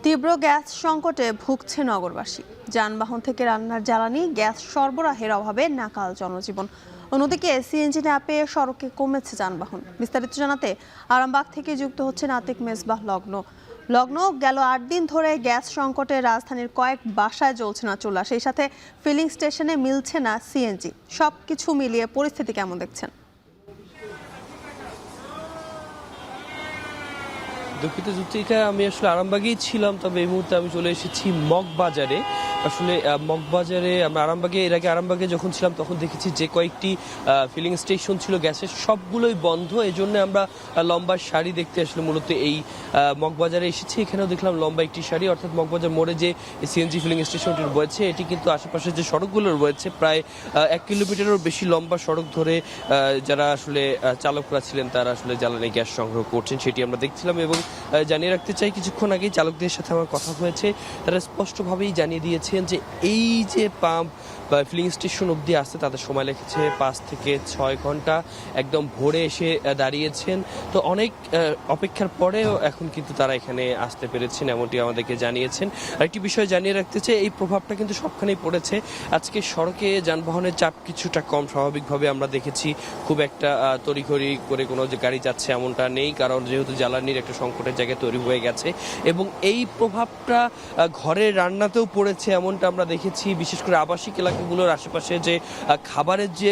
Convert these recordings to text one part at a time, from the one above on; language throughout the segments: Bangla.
তীব্র গ্যাস সংকটে ভুগছে নগরবাসী। যানবাহন থেকে রান্নার জ্বালানি গ্যাস সরবরাহের অভাবে নাকাল জনজীবন। অন্যদিকে সিএনজি না পেয়ে সড়কে কমেছে যানবাহন। বিস্তারিত জানাতে আরামবাগ থেকে যুক্ত হচ্ছে নাতিক মেজবাহ লগ্ন। গেল ৮ দিন ধরে গ্যাস সংকটে রাজধানীর কয়েক বাসায় জ্বলছে না চুলা, সেই সাথে ফিলিং স্টেশনে মিলছে না সিএনজি। সবকিছু মিলিয়ে পরিস্থিতি কেমন দেখছেন? দুঃখিত যুক্তিকা, আমি আসলে আরামবাগেই ছিলাম, তবে এই মুহূর্তে আমি চলে এসেছি মগবাজারে। আসলে মগবাজারে আমরা এর আগে আরামবাগে যখন ছিলাম তখন দেখেছি যে কয়েকটি ফিলিং স্টেশন ছিল গ্যাসের, সবগুলোই বন্ধ। এই জন্য আমরা লম্বা সারি দেখতে আসলে মূলত এই মগবাজারে এসেছি। এখানেও দেখলাম লম্বা একটি সারি, অর্থাৎ মগবাজার মোড়ে যে সিএনজি ফিলিং স্টেশনটি রয়েছে এটি কিন্তু আশেপাশে যে সড়কগুলো রয়েছে প্রায় 1 কিলোমিটারেরও বেশি লম্বা সড়ক ধরে যারা আসলে চালকরা ছিলেন তারা আসলে জ্বালানি গ্যাস সংগ্রহ করছেন সেটি আমরা দেখছিলাম। এবং জানিয়ে রাখতে চাই, কিছুক্ষণ আগেই চালকদের সাথে আমার কথা হয়েছে, তারা স্পষ্টভাবেই জানিয়ে দিয়েছেন যে এই যে পাম্প বা ফিলিং স্টেশন অবধি আসতে তাদের সময় লেগেছে 5 থেকে 6 ঘন্টা। একদম ভোরে এসে দাঁড়িয়েছেন, তো অনেক অপেক্ষার পরেও এখন কিন্তু তারা এখানে আসতে পেরেছেন, এমনটি আমাদেরকে জানিয়েছেন। আরেকটি বিষয় জানিয়ে রাখতে চাই, এই প্রভাবটা কিন্তু সবখানেই পড়েছে। আজকে সড়কে যানবাহনের চাপ কিছুটা কম, স্বাভাবিকভাবে আমরা দেখেছি খুব একটা তড়িঘড়ি করে কোনো যে গাড়ি যাচ্ছে এমনটা নেই, কারণ যেহেতু জ্বালানির একটা সংকটের জায়গায় তৈরি হয়ে গেছে। এবং এই প্রভাবটা ঘরের রান্নাতেও পড়েছে এমনটা আমরা দেখেছি। বিশেষ করে আবাসিক এলাকাগুলোর আশেপাশে যে খাবারের যে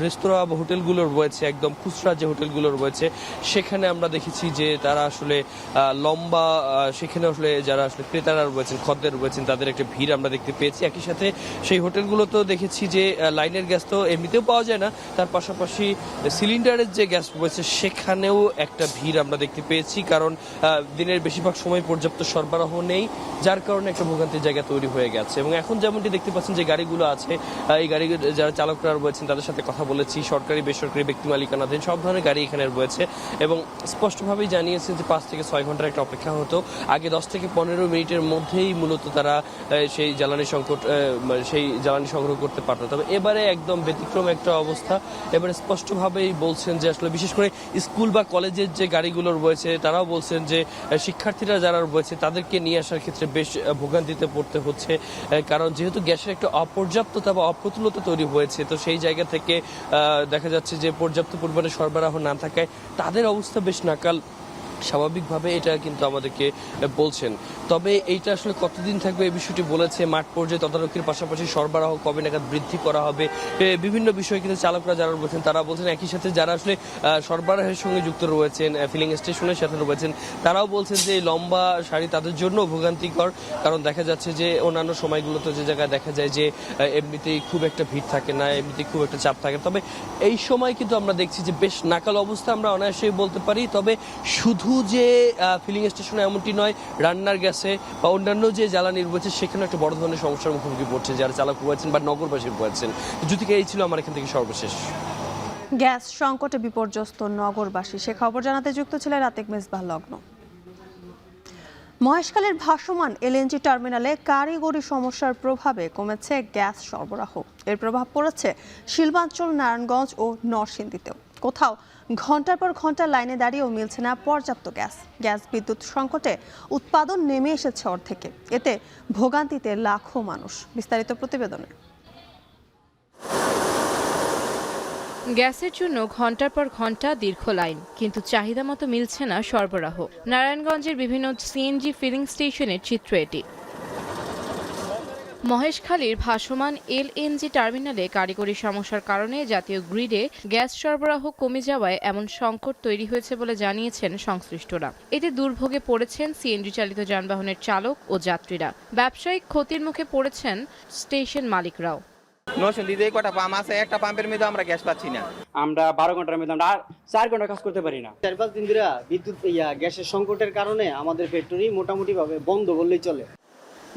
রেস্তোরাঁ বা হোটেলগুলো রয়েছে, একদম খুচরা যে হোটেলগুলো রয়েছে, সেখানে আমরা দেখেছি যে তারা আসলে লম্বা সেখানে আসলে যারা আসলে ক্রেতারা রয়েছেন, খদ্দের রয়েছেন, তাদের একটা ভিড় আমরা দেখতে পেয়েছি। একই সাথে সেই হোটেলগুলোতেও দেখেছি যে লাইনের গ্যাস তো এমনিতেও পাওয়া যায় না, তার পাশাপাশি সিলিন্ডারের যে গ্যাস রয়েছে সেখানেও একটা ভিড় আমরা দেখতে পেয়েছি, কারণ দিনের বেশিরভাগ সময় পর্যাপ্ত সরবরাহ নেই, যার কারণে একটা ভোগান্তির জায়গা তৈরি হয়ে গেছে। এবং এখন যেমনটি দেখতে পাচ্ছেন যে গাড়িগুলো আছে, এই গাড়ি যারা চালকরা রয়েছেন তাদের সাথে কথা বলেছি, সরকারি বেসরকারি ব্যক্তি মালিকানাধীন সব ধরনের গাড়ি এখানে রয়েছে। এবং স্পষ্টভাবেই জানিয়েছেন যে 5 থেকে 6 ঘন্টার একটা অপেক্ষা হতো, আগে 10 থেকে 15 মিনিটের মধ্যেই মূলত তারা সেই জ্বালানি সংগ্রহ করতে পারতো। তবে এবারে একদম ব্যতিক্রম একটা অবস্থা। এবারে স্পষ্টভাবেই বলছেন যে আসলে বিশেষ করে স্কুল বা কলেজের যে গাড়িগুলো রয়েছে তারাও বলছেন যে শিক্ষার্থীরা যারা রয়েছে তাদেরকে নিয়ে আসার ক্ষেত্রে বেশ ভোগান্তিতে পড়তে হচ্ছে, কারণ যেহেতু গ্যাসের একটা অপর্যাপ্ততা বা অপ্রতুলতা তৈরি হয়েছে, তো সেই জায়গা থেকে দেখা যাচ্ছে যে পর্যাপ্ত পরিমাণে সরবরাহ না থাকায় তাদের অবস্থা বেশ নাকাল। স্বাভাবিকভাবে এটা কিন্তু আমাদেরকে বলছেন। তবে এইটা আসলে কতদিন থাকবে এই বিষয়টি বলেছে, মাঠ পর্যায়ে তদারকির পাশাপাশি সরবরাহ কবে নাগাদ বৃদ্ধি করা হবে, বিভিন্ন বিষয় কিন্তু চালকরা যারা রয়েছেন তারা বলছেন। একই সাথে যারা আসলে সরবরাহের সঙ্গে যুক্ত রয়েছেন, ফিলিং স্টেশনের সাথে রয়েছেন, তারাও বলছেন যে লম্বা সারি তাদের জন্য ভোগান্তিকর, কারণ দেখা যাচ্ছে যে অন্যান্য সময়গুলোতে যে জায়গায় দেখা যায় যে এমনিতেই খুব একটা ভিড় থাকে না, এমনিতেই খুব একটা চাপ থাকে। তবে এই সময় কিন্তু আমরা দেখছি যে বেশ নাকাল অবস্থা আমরা অনায়াসেই বলতে পারি। তবে শুধু যে ফিলিং স্টেশনে এমনটি নয়, রান্নার গ্যাসে বা অন্যান্য যে জ্বালানি রয়েছে সেখানে একটা বড় ধরনের সমস্যার মুখোমুখি পড়ছে যারা চালক রয়েছেন বা নগরবাসী রয়েছেন। যুতিকা, এই ছিল আমার এখান থেকে সর্বশেষ। গ্যাস সংকটে বিপর্যস্ত নগরবাসী, সে খবর জানাতে যুক্ত ছিলেন নাতিক মেজবাহ লগ্ন। মহেশখালীর ভাসমান এলএনজি টার্মিনালে কারিগরি সমস্যার প্রভাবে কমেছে গ্যাস সরবরাহ। এর প্রভাব পড়েছে শিল্পাঞ্চল, নারায়ণগঞ্জ ও নরসিংদীতেও। কোথাও ঘন্টার পর ঘন্টা লাইনে দাঁড়িয়েও মিলছে না পর্যাপ্ত গ্যাস। বিদ্যুৎ সংকটে উৎপাদন নেমে এসেছে অর্ধেকে, এতে ভোগান্তিতে লাখো মানুষ। বিস্তারিত প্রতিবেদনে। গ্যাসের জন্য ঘন্টার পর ঘন্টা দীর্ঘ লাইন, কিন্তু চাহিদা মতো মিলছে না সরবরাহ। নারায়ণগঞ্জের বিভিন্ন সিএনজি ফিলিং স্টেশনের চিত্র এটি। মহেশখালীর ভাসমান এলএনজি টার্মিনালে কারিগরি সমস্যার কারণে জাতীয় গ্রিডে গ্যাস সরবরাহ কমে যাওয়ায় এমন সংকট তৈরি হয়েছে বলে জানিয়েছেন সংশ্লিষ্টরা। এতে দুর্ভোগে পড়েছেন সিএনজি চালিত যানবাহনের চালক ও যাত্রীরা। ব্যবসায়িক ক্ষতির মুখে পড়েছেন স্টেশন মালিকরাও। নরসিংদীতে কটা পাম্প আছে, একটা পাম্পের মধ্যে আমরা গ্যাস পাচ্ছি না। আমরা 12 ঘন্টার মধ্যে আমরা 4 ঘন্টা কাজ করতে পারি না। 4-5 দিন ধরে বিদ্যুৎ গ্যাসের সংকটের কারণে আমাদের ফ্যাক্টরি মোটামুটি ভাবে বন্ধ বললেই চলে।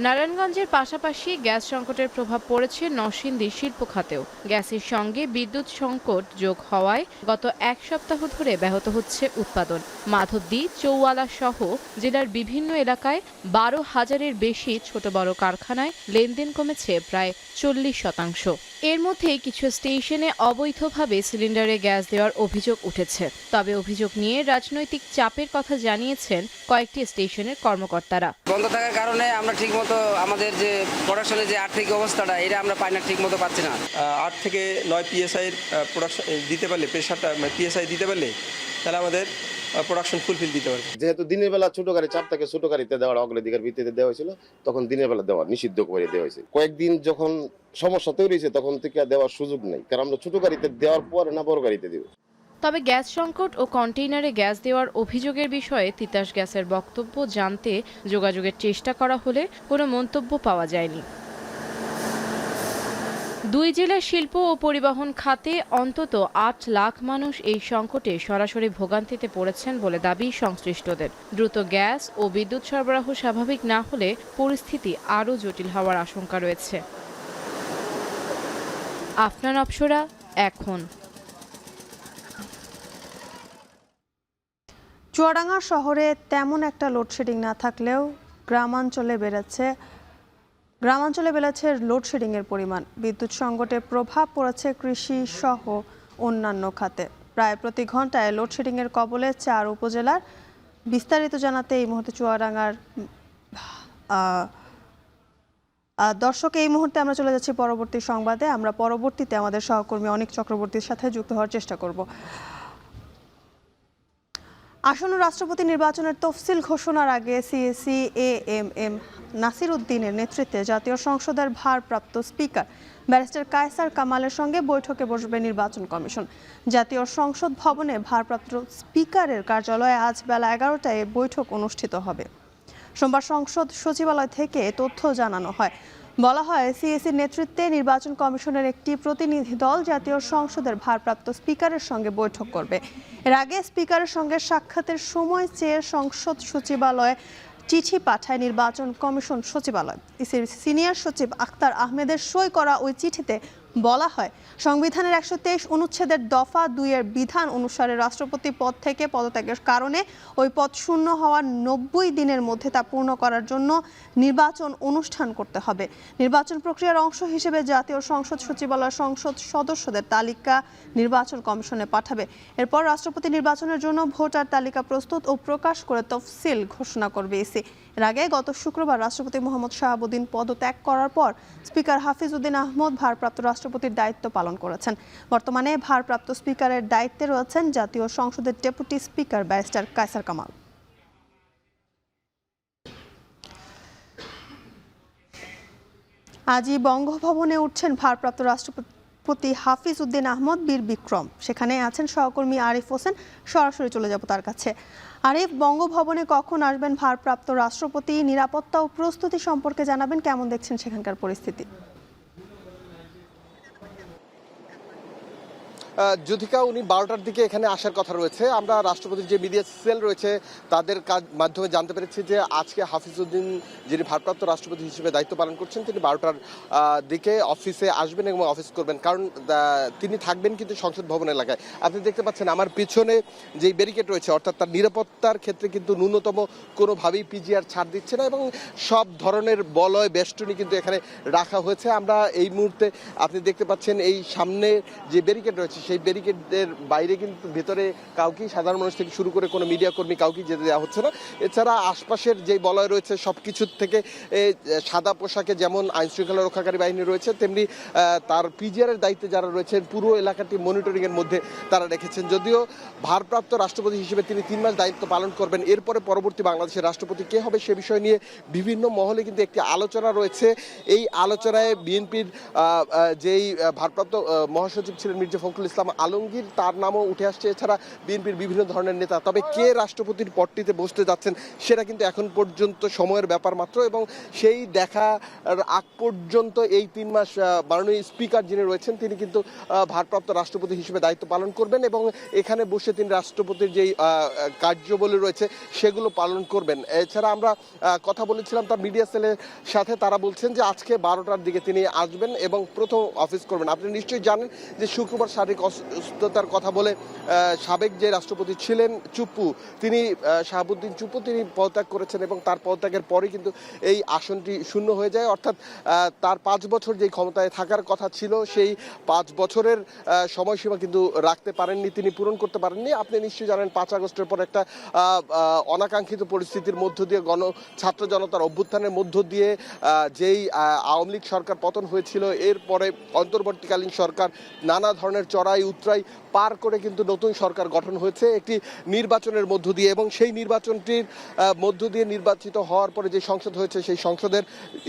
নারায়ণগঞ্জের পাশাপাশি গ্যাস সংকটের প্রভাব পড়েছে নরসিংদী শিল্প খাতেও। গ্যাসের সঙ্গে বিদ্যুৎ সংকট যোগ হওয়ায় গত 1 সপ্তাহ ধরে ব্যাহত হচ্ছে উৎপাদন। মাধবদী, চৌয়ালা সহ জেলার বিভিন্ন এলাকায় 12,000-এর বেশি ছোট বড় কারখানায় লেনদেন কমেছে প্রায় 40%। এর মধ্যেই কিছু স্টেশনে অবৈধভাবে সিলিন্ডারে গ্যাস দেওয়ার অভিযোগ উঠেছে। তবে অভিযোগ নিয়ে রাজনৈতিক চাপের কথা জানিয়েছেন কয়েকটি স্টেশনের কর্মকর্তারা। বন্ধ থাকার কারণে আমরা ঠিকমতো আমাদের যে প্রোডাকশনের যে আর্থিক অবস্থাটা এটা আমরা পাই না, ঠিকমতো পাচ্ছি না। 8 থেকে 9 PSI প্রোডাকশন দিতে পারলে, প্রেশারটা PSI দিতে পারলে তাহলে আমাদের প্রোডাকশন ফুলফিল দিতে পারবে। যেহেতু দিনের বেলা ছোট গাড়ি চাপটাকে ছোট গাড়িতে দেওয়ার অগ্রাধিকার ভিত্তিতে দেওয়া হয়েছিল, তখন দিনের বেলা দেওয়া নিষিদ্ধ করে দেওয়া হয়েছে। কয়েকদিন যখন সমস্যা তৈরি হয়েছে তখন থেকে দেওয়ার সুযোগ নেই, কারণ আমরা ছোট গাড়িতে দেওয়ার পর না বড় গাড়িতে দেব। তবে গ্যাস সংকট ও কন্টেইনারে গ্যাস দেওয়ার অভিযোগের বিষয়ে তিতাস গ্যাসের বক্তব্য জানতে যোগাযোগের চেষ্টা করা হলে কোনো মন্তব্য পাওয়া যায়নি। দুই জেলার শিল্প ও পরিবহন খাতে অন্তত 8 লাখ মানুষ এই সংকটে সরাসরি ভোগান্তিতে পড়েছেন বলে দাবি সংশ্লিষ্টদের। দ্রুত গ্যাস ও বিদ্যুৎ সরবরাহ স্বাভাবিক না হলে পরিস্থিতি আরও জটিল হওয়ার আশঙ্কা রয়েছে। আফনান অপসরা, এখন। চুয়াডাঙ্গা শহরে তেমন একটা লোডশেডিং না থাকলেও গ্রামাঞ্চলে বেড়েছে লোডশেডিংয়ের পরিমাণ। বিদ্যুৎ সংকটের প্রভাব পড়েছে কৃষি সহ অন্যান্য খাতে। প্রায় প্রতি ঘন্টায় লোডশেডিংয়ের কবলে 4 উপজেলার। বিস্তারিত জানাতে এই মুহূর্তে চুয়াডাঙ্গার দর্শক, এই মুহূর্তে আমরা চলে যাচ্ছি পরবর্তী সংবাদে। আমরা পরবর্তীতে আমাদের সহকর্মী অনিক চক্রবর্তীর সাথে যুক্ত হওয়ার চেষ্টা করব। আসন্ন রাষ্ট্রপতি নির্বাচনের তফসিল ঘোষণার আগে সিএসি এএমএম নাসির উদ্দিনের নেতৃত্বে জাতীয় সংসদের ভারপ্রাপ্ত স্পিকার ব্যারিস্টার কায়সার কামালের সঙ্গে বৈঠকে বসবে নির্বাচন কমিশন। জাতীয় সংসদ ভবনে ভারপ্রাপ্ত স্পিকারের কার্যালয়ে আজ বেলা 11টায় বৈঠক অনুষ্ঠিত হবে। সোমবার সংসদ সচিবালয় থেকে তথ্য জানানো হয়। বলা হয়, সিএসির নেতৃত্বে নির্বাচন কমিশনের একটি প্রতিনিধি দল জাতীয় সংসদের ভারপ্রাপ্ত স্পিকারের সঙ্গে বৈঠক করবে। এর আগে স্পিকারের সঙ্গে সাক্ষাতের সময় চেয়ে সংসদ সচিবালয়ে চিঠি পাঠায় নির্বাচন কমিশন সচিবালয়। ইসির সিনিয়র সচিব আখতার আহমেদের সই করা ওই চিঠিতে বলা হয়, সংবিধানের 123 অনুচ্ছেদের দফা 2-এর বিধান অনুসারে রাষ্ট্রপতি পদ থেকে পদত্যাগের কারণে ওই পদ শূন্য হওয়ার 90 দিনের মধ্যে তা পূর্ণ করার জন্য নির্বাচন অনুষ্ঠান করতে হবে। নির্বাচন প্রক্রিয়ার অংশ হিসেবে জাতীয় সংসদ সচিবালয় সংসদ সদস্যদের তালিকা নির্বাচন কমিশনে পাঠাবে। এরপর রাষ্ট্রপতি নির্বাচনের জন্য ভোটার তালিকা প্রস্তুত ও প্রকাশ করে তফসিল ঘোষণা করবে ইসি। এর আগে গত শুক্রবার রাষ্ট্রপতি মোহাম্মদ শাহাবুদ্দিন পদত্যাগ করার পর স্পিকার হাফিজ উদ্দিন আহমদ ভারপ্রাপ্ত রাষ্ট্রপতির দায়িত্ব পালন করেছেন। বর্তমানে ভারপ্রাপ্ত স্পিকারের দায়িত্বে রয়েছেন জাতীয় সংসদের deputy speaker barrister Kaiser Kamal. আজই বঙ্গভবনে উঠছেন ভারপ্রাপ্ত রাষ্ট্রপতি হাফিজ উদ্দিন আহমদ বীর বিক্রম। সেখানে আছেন সহকর্মী আরিফ হোসেন। সরাসরি চলে যাব তার কাছে। আরিফ, বঙ্গভবনে কখন আসবেন ভারপ্রাপ্ত রাষ্ট্রপতি? নিরাপত্তা ও প্রস্তুতি সম্পর্কে জানাবেন, কেমন দেখছেন সেখানকার পরিস্থিতি? যুথিকা, উনি 12টার দিকে এখানে আসার কথা রয়েছে। আমরা রাষ্ট্রপতির যে মিডিয়া সেল রয়েছে তাদের মাধ্যমে জানতে পেরেছি যে আজকে হাফিজউদ্দিন, যিনি ভারপ্রাপ্ত রাষ্ট্রপতি হিসেবে দায়িত্ব পালন করছেন, তিনি 12টার দিকে অফিসে আসবেন এবং অফিস করবেন, কারণ তিনি থাকবেন কিন্তু সংসদ ভবন এলাকায়। আপনি দেখতে পাচ্ছেন আমার পিছনে যে ব্যারিকেড রয়েছে, অর্থাৎ তার নিরাপত্তার ক্ষেত্রে কিন্তু ন্যূনতম কোনোভাবেই পিজিআর ছাড় দিচ্ছে না এবং সব ধরনের বলয় বেষ্টনী কিন্তু এখানে রাখা হয়েছে। আমরা এই মুহূর্তে আপনি দেখতে পাচ্ছেন এই সামনে যে ব্যারিকেড রয়েছে সেই ব্যারিকেডের বাইরে কিন্তু ভেতরে কাউকেই, সাধারণ মানুষ থেকে শুরু করে কোনো মিডিয়া কর্মী কাউকেই যেতে দেওয়া হচ্ছে না। এছাড়া আশপাশের যে বলয় রয়েছে সব কিছুর থেকে সাদা পোশাকে যেমন আইনশৃঙ্খলা রক্ষাকারী বাহিনী রয়েছে, তেমনি তার পিজিআরের দায়িত্বে যারা রয়েছেন পুরো এলাকাটি মনিটরিংয়ের মধ্যে তারা রেখেছেন। যদিও ভারপ্রাপ্ত রাষ্ট্রপতি হিসেবে তিনি 3 মাস দায়িত্ব পালন করবেন, এরপরে পরবর্তী বাংলাদেশের রাষ্ট্রপতি কে হবে সে বিষয় নিয়ে বিভিন্ন মহলে কিন্তু একটি আলোচনা রয়েছে। এই আলোচনায় বিএনপির যেই ভারপ্রাপ্ত মহাসচিব ছিলেন মির্জা ফখরুল ইসলাম আলমগীর, তার নামও উঠে আসছে। এছাড়া বিএনপির বিভিন্ন ধরনের নেতা। তবে কে রাষ্ট্রপতির পদটিতে বসতে যাচ্ছেন সেটা কিন্তু এখন পর্যন্ত সময়ের ব্যাপার মাত্র, এবং সেই দেখার আগ পর্যন্ত এই 3 মাস মাননীয় স্পিকার যিনি রয়েছেন তিনি কিন্তু ভারপ্রাপ্ত রাষ্ট্রপতি হিসেবে দায়িত্ব পালন করবেন এবং এখানে বসে তিনি রাষ্ট্রপতির যেই কার্যাবলী রয়েছে সেগুলো পালন করবেন। এছাড়া আমরা কথা বলেছিলাম তার মিডিয়া সেলের সাথে, তারা বলছেন যে আজকে 12টার দিকে তিনি আসবেন এবং প্রথম অফিস করবেন। আপনি নিশ্চয়ই জানেন যে শুক্রবার শারীরিক বিশ্বস্ততার কথা বলে সাবেক যে রাষ্ট্রপতি ছিলেন চুপ্পু, তিনি শাহাবুদ্দিন চুপ্পু, তিনি পদত্যাগ করেছেন এবং তার পদত্যাগের পরই কিন্তু এই আসনটি শূন্য হয়ে যায়। অর্থাৎ তার 5 বছর যেই ক্ষমতায় থাকার কথা ছিল সেই 5 বছরের সময়সীমা কিন্তু রাখতে পারেননি, তিনি পূরণ করতে পারেননি। আপনি নিশ্চয়ই জানেন 5 আগস্টের পর একটা অনাকাঙ্ক্ষিত পরিস্থিতির মধ্য দিয়ে ছাত্র জনতার অভ্যুত্থানের মধ্য দিয়ে যেই আওয়ামী লীগ সরকার পতন হয়েছিল, এরপরে অন্তর্বর্তীকালীন সরকার নানা ধরনের চড়াই উতরাই পার করে কিন্তু নতুন সরকার গঠন হয়েছে একটি নির্বাচনের মধ্য দিয়ে, এবং সেই নির্বাচনটির মধ্য দিয়ে নির্বাচিত হওয়ার পরে যে সংসদ হয়েছে সেই সংসদের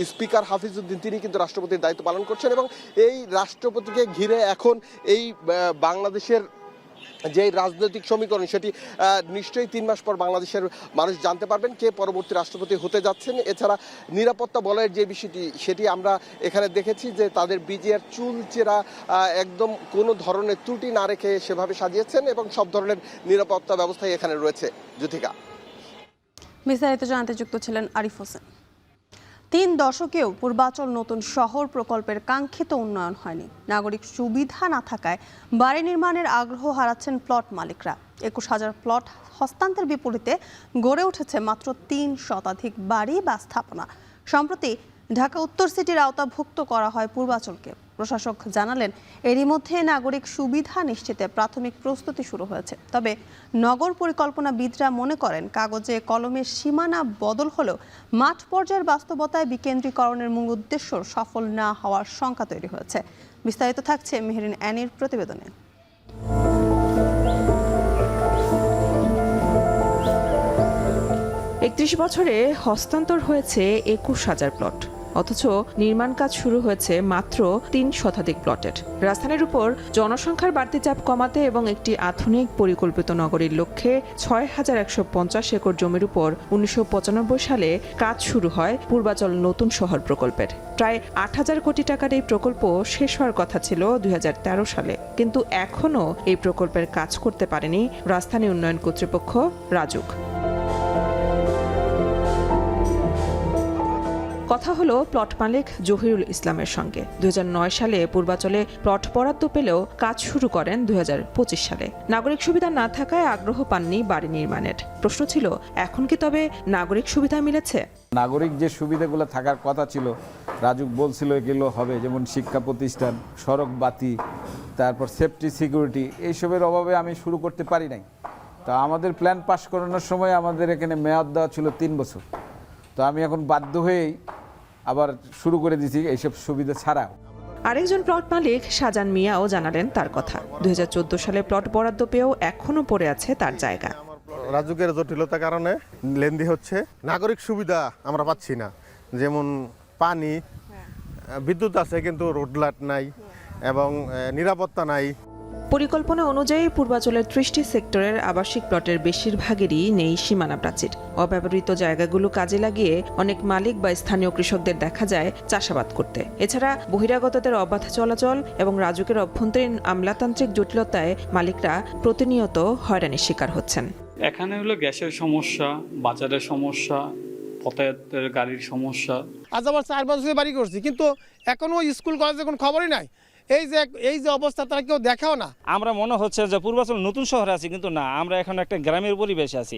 স্পিকার হাফিজউদ্দিন তিনি কিন্তু রাষ্ট্রপতির দায়িত্ব পালন করছেন। এবং এই রাষ্ট্রপতিকে ঘিরে এখন এই বাংলাদেশের যে রাজনৈতিক সমীকরণ সেটি নিশ্চয়ই 3 মাস পর বাংলাদেশের মানুষ জানতে পারবেন কে পরবর্তী রাষ্ট্রপতি হতে যাচ্ছেন। এছাড়া নিরাপত্তা বলয়ের যে বিষয়টি সেটি আমরা এখানে দেখেছি যে তাদের বিজিআর চুলচেরা একদম কোনো ধরনের ত্রুটি না রেখে সেভাবে সাজিয়েছেন এবং সব ধরনের নিরাপত্তা ব্যবস্থাই এখানে রয়েছে। যুথিকা, বিস্তারিত জানাতে যুক্ত ছিলেন আরিফ হোসেন। 3 দশকেও পূর্বাচল নতুন শহর প্রকল্পের কাঙ্ক্ষিত উন্নয়ন হয়নি। নাগরিক সুবিধা না থাকায় বাড়ি নির্মাণের আগ্রহ হারাচ্ছেন প্লট মালিকরা। 21,000 প্লট হস্তান্তরের বিপরীতে গড়ে উঠেছে মাত্র 3 শতাধিক বাড়ি বা স্থাপনা। সম্প্রতি ঢাকা উত্তর সিটির আওতাভুক্ত করা হয় পূর্বাচলকে। প্রশাসক জানালেন এরই মধ্যে নাগরিক সুবিধা নিশ্চিতে প্রাথমিক প্রস্তুতি শুরু হয়েছে। তবে নগর পরিকল্পনাবিদরা মনে করেন কাগজে কলমের সীমানা বদল হলেও মাঠ পর্যায়ের বাস্তবতায় বিকেন্দ্রীকরণের মূল উদ্দেশ্য সফল না হওয়ার শঙ্কা তৈরি হয়েছে। বিস্তারিত থাকছে মেহরিন অ্যানির প্রতিবেদনে। 31 বছরে হস্তান্তর হয়েছে 21,000 প্লট, অথচ নির্মাণ কাজ শুরু হয়েছে মাত্র 3 শতাধিক প্লটের। রাজধানীর উপর জনসংখ্যার বাড়তি চাপ কমাতে এবং একটি আধুনিক পরিকল্পিত নগরীর লক্ষ্যে 6,150 একর জমির উপর 1995 সালে কাজ শুরু হয় পূর্বাচল নতুন শহর প্রকল্পের। প্রায় 8,000 কোটি টাকার এই প্রকল্প শেষ হওয়ার কথা ছিল 2013 সালে, কিন্তু এখনও এই প্রকল্পের কাজ করতে পারেনি রাজধানী উন্নয়ন কর্তৃপক্ষ রাজুক। কথা হলো প্লট মালিক জহিরুল ইসলামের সঙ্গে। 2009 সালে পূর্বাচলে প্লট বরাদ্দ পেলেও কাজ শুরু করেন 2025 সালে। নাগরিক সুবিধা না থাকায় আগ্রহ পাননি বাড়ি নির্মাণের। প্রশ্ন ছিল, এখন কি তবে নাগরিক সুবিধা মিলেছে? নাগরিক যে সুবিধাগুলো থাকার কথা ছিল রাজুক বলছিল এগুলো হবে, যেমন শিক্ষা প্রতিষ্ঠান, সড়ক বাতি, তারপর সেফটি সিকিউরিটি, এইসবের অভাবে আমি শুরু করতে পারি নাই। তো আমাদের প্ল্যান পাস করানোর সময় আমাদের এখানে মেয়াদ দেওয়া ছিল 3 বছর। তো আমি এখন বাধ্য হয়েই আবার শুরু করে দিয়েছি এইসব সুবিধা ছাড়াও। আরেকজন প্লট মালিক শাহজান মিয়াও জানালেন তার কথা। 2014 সালে প্লট বরাদ্দ পেয়েও এখনো পড়ে আছে তার জায়গা। রাজুকের জটিলতার কারণে লেন্দি হচ্ছে, নাগরিক সুবিধা আমরা পাচ্ছি না, যেমন পানি, বিদ্যুৎ আছে কিন্তু রোড লাইট নাই এবং নিরাপত্তা নাই। পরিকল্পনা অনুযায়ী পূর্বাচলের 30টি সেক্টরের আবাসিক প্লটের বেশিরভাগেরই নেই সীমানা প্রাচীর। অব্যবহৃত জায়গাগুলো কাজে লাগিয়ে অনেক মালিক বা স্থানীয় কৃষকদের দেখা যায় চাষাবাদ করতে। এছাড়া বহিরাগতদের অবাধ চলাচল এবং রাজুকের অভ্যন্তরীণ আমলাতান্ত্রিক জটিলতায় মালিকরা প্রতিনিয়ত হয়রানির শিকার হচ্ছেন। এখানে হলো গ্যাসের সমস্যা, বাজারের সমস্যা, যাতায়াতের গাড়ির সমস্যা। আজ আবার 4 বছর বাড়ি করছি, কিন্তু এখনো স্কুল কলেজের কোনো খবরই নাই। এই যে অবস্থা তারা কেউ দেখাও না। আমরা মনে হচ্ছে যে পূর্বাচল নতুন শহরে আছি, কিন্তু না, আমরা এখন একটা গ্রামের পরিবেশে আছি।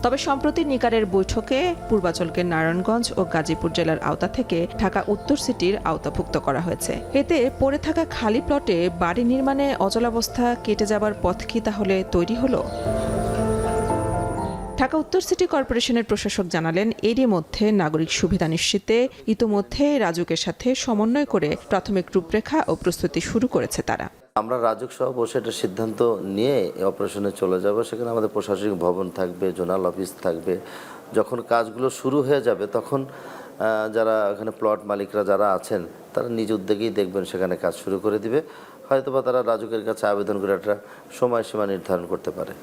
তবে সম্প্রতি নিকারের বৈঠকে পূর্বাচলকে নারায়ণগঞ্জ ও গাজীপুর জেলার আওতা থেকে ঢাকা উত্তর সিটির আওতাভুক্ত করা হয়েছে। এতে পড়ে থাকা খালি প্লটে বাড়ি নির্মাণে অচলাবস্থা কেটে যাবার পথ কি তাহলে তৈরি হলো? ঢাকা উত্তর সিটি কর্পোরেশনের প্রশাসক জানালেন এরই মধ্যে নাগরিক সুবিধা নিশ্চিতে ইতোমধ্যে রাজুকের সাথে সমন্বয় করে প্রাথমিক রূপরেখা ও প্রস্তুতি শুরু করেছে তারা। আমরা রাজুক সহ বসে একটা সিদ্ধান্ত নিয়ে অপারেশনে চলে যাব। সেখানে আমাদের প্রশাসনিক ভবন থাকবে, জোনাল অফিস থাকবে। যখন কাজগুলো শুরু হয়ে যাবে তখন যারা এখানে প্লট মালিকরা যারা আছেন তারা নিজ উদ্যোগেই দেখবেন সেখানে কাজ শুরু করে দিবে। হয়তোবা তারা রাজুকের কাছে আবেদন করে একটা সময়সীমা নির্ধারণ করতে পারে।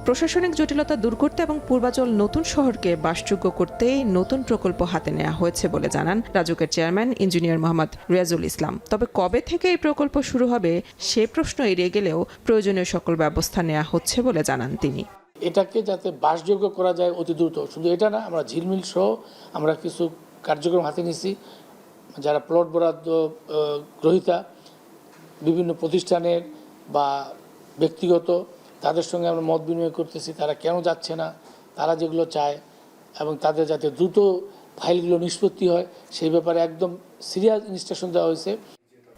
প্রশাসনিক জটিলতা দূর করতে এবং পূর্বাচল নতুন শহরকে বাসযোগ্য করতেই নতুন প্রকল্প হাতে নেওয়া হয়েছে বলে জানান রাজুকের চেয়ারম্যান ইঞ্জিনিয়ার মোহাম্মদ রিয়াজুল ইসলাম। তবে কবে থেকে এই প্রকল্প শুরু হবে সে প্রশ্ন এড়িয়ে গেলেও প্রয়োজনীয় সকল ব্যবস্থা নেওয়া হচ্ছে বলে জানান তিনি। এটাকে যাতে বাসযোগ্য করা যায় অতি দ্রুত, শুধু এটা না, আমরা ঝিলমিল সহ আমরা কিছু কার্যক্রম হাতে নিয়েছি। যারা প্লট বরাদ্দ গ্রহীতা, বিভিন্ন প্রতিষ্ঠানের বা ব্যক্তিগত, তাদের সঙ্গে আমরা মত বিনিময় করতেছি তারা কেন যাচ্ছে না, তারা যেগুলো চায় এবং তাদের যাতে দ্রুত ফাইলগুলো নিষ্পত্তি হয় সেই ব্যাপারে একদম সিরিয়াস ইনস্ট্রাকশন দেওয়া হয়েছে।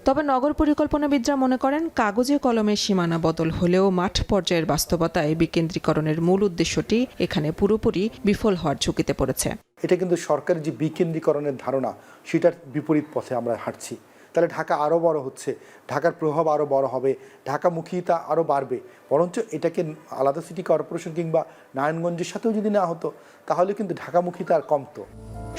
তবে নগর পরিকল্পনাবিদরা মনে করেন কাগজে কলমের সীমানা বদল হলেও মাঠ পর্যায়ের বাস্তবতায় বিকেন্দ্রীকরণের মূল উদ্দেশ্যটি এখানে পুরোপুরি বিফল হওয়ার ঝুঁকিতে পড়েছে। এটা কিন্তু সরকারের যে বিকেন্দ্রীকরণের ধারণা সেটার বিপরীত পথে আমরা হাঁটছি। তাহলে ঢাকা আরও বড় হচ্ছে, ঢাকার প্রভাব আরও বড় হবে, ঢাকামুখিতা আরও বাড়বে। বরঞ্চ এটাকে আলাদা সিটি কর্পোরেশন কিংবা নারায়ণগঞ্জের সাথেও যদি নেওয়া হতো তাহলে কিন্তু ঢাকামুখিতা আর কমতো।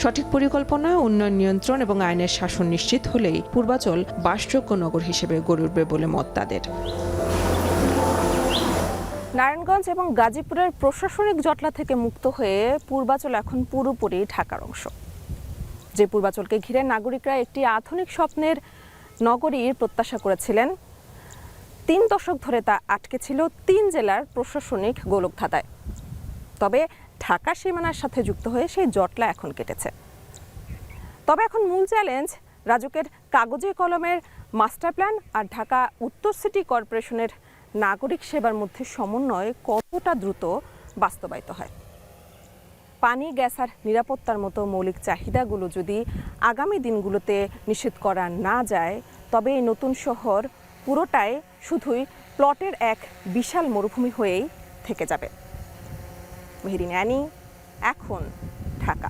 সঠিক পরিকল্পনা, উন্নয়ন নিয়ন্ত্রণ এবং আইনের শাসন নিশ্চিত হলেই পূর্বাচল বাসযোগ্য নগর হিসেবে গড়ে উঠবে বলে মত তাদের। নারায়ণগঞ্জ এবং গাজীপুরের প্রশাসনিক জটলা থেকে মুক্ত হয়ে পূর্বাচল এখন পুরোপুরি ঢাকার অংশ। যে পূর্বাচলকে ঘিরে নাগরিকরা একটি আধুনিক স্বপ্নের নগরীর প্রত্যাশা করেছিলেন, 3 দশক ধরে তা আটকে ছিল 3 জেলার প্রশাসনিক গোলকধাঁধায়। তবে ঢাকা সীমানার সাথে যুক্ত হয়ে সেই জটলা এখন কেটেছে। তবে এখন মূল চ্যালেঞ্জ রাজুকের কাগজে কলমের মাস্টার প্ল্যান আর ঢাকা উত্তর সিটি কর্পোরেশনের নাগরিক সেবার মধ্যে সমন্বয় কতটা দ্রুত বাস্তবায়িত হয়। পানি, গ্যাস আর নিরাপত্তার মতো মৌলিক চাহিদাগুলো যদি আগামী দিনগুলোতে নিশ্চিত করা না যায় তবে এই নতুন শহর পুরোটাই শুধুই প্লটের এক বিশাল মরুভূমি হয়েই থেকে যাবে। মেহেরিন অ্যানি, এখন ঢাকা।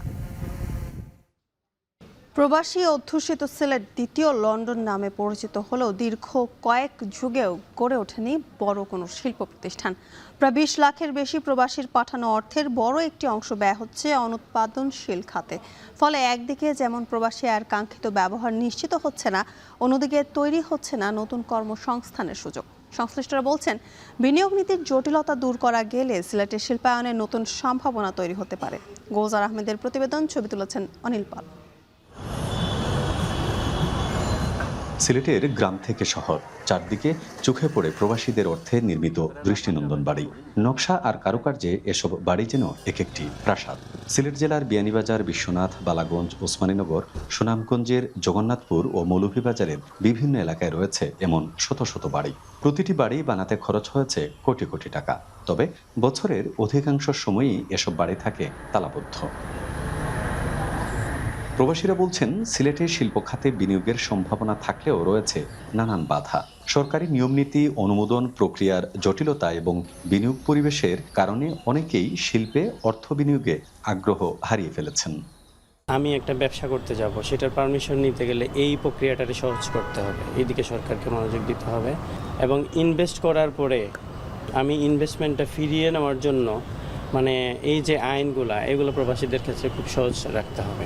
প্রবাসী অধ্যুষিত সিলেট দ্বিতীয় লন্ডন নামে পরিচিত হলেও দীর্ঘ কয়েক যুগেও গড়ে ওঠেনি বড় কোনো শিল্প প্রতিষ্ঠান। প্রায় 20 লাখের বেশি প্রবাসীর পাঠানো অর্থের বড় একটি অংশ ব্যয় হচ্ছে অনুৎপাদনশীল খাতে। ফলে একদিকে যেমন প্রবাসী আয়ের কাঙ্ক্ষিত ব্যবহার নিশ্চিত হচ্ছে না, অন্যদিকে তৈরি হচ্ছে না নতুন কর্মসংস্থানের সুযোগ। সংশ্লিষ্টরা বলছেন, বিনিয়োগ নীতির জটিলতা দূর করা গেলে সিলেটের শিল্পায়নের নতুন সম্ভাবনা তৈরি হতে পারে। গোজার আহমেদের প্রতিবেদন, ছবি তুলেছেন অনিল পাল। সিলেটের গ্রাম থেকে শহর, চারদিকে চোখে পড়ে প্রবাসীদের অর্থে নির্মিত দৃষ্টিনন্দন বাড়ি। নকশা আর কারুকার্যে এসব বাড়ি যেন এক একটি প্রাসাদ। সিলেট জেলার বিয়ানীবাজার, বিশ্বনাথ, বালাগঞ্জ, ওসমানীনগর, সুনামগঞ্জের জগন্নাথপুর ও মৌলভীবাজারের বিভিন্ন এলাকায় রয়েছে এমন শত শত বাড়ি। প্রতিটি বাড়ি বানাতে খরচ হয়েছে কোটি কোটি টাকা। তবে বছরের অধিকাংশ সময়ই এসব বাড়ি থাকে তালাবদ্ধ। প্রবাসীরা বলছেন, সিলেটের শিল্প খাতে বিনিয়োগের সম্ভাবনা থাকলেও রয়েছে নানান বাধা। সরকারি নিয়মনীতি, অনুমোদন প্রক্রিয়ার জটিলতা এবং বিনিয়োগ পরিবেশের কারণে অনেকেই শিল্পে অর্থ বিনিয়োগে আগ্রহ হারিয়ে ফেলেছেন। আমি একটা ব্যবসা করতে যাব, সেটার পারমিশন নিতে গেলে এই প্রক্রিয়াটাকে সহজ করতে হবে, এইদিকে সরকারকে মনোযোগ দিতে হবে এবং ইনভেস্ট করার পরে আমি ইনভেস্টমেন্টটা ফিরিয়ে নেওয়ার জন্য এই যে আইনগুলা, এগুলো প্রবাসীদের ক্ষেত্রে খুব সহজ রাখতে হবে।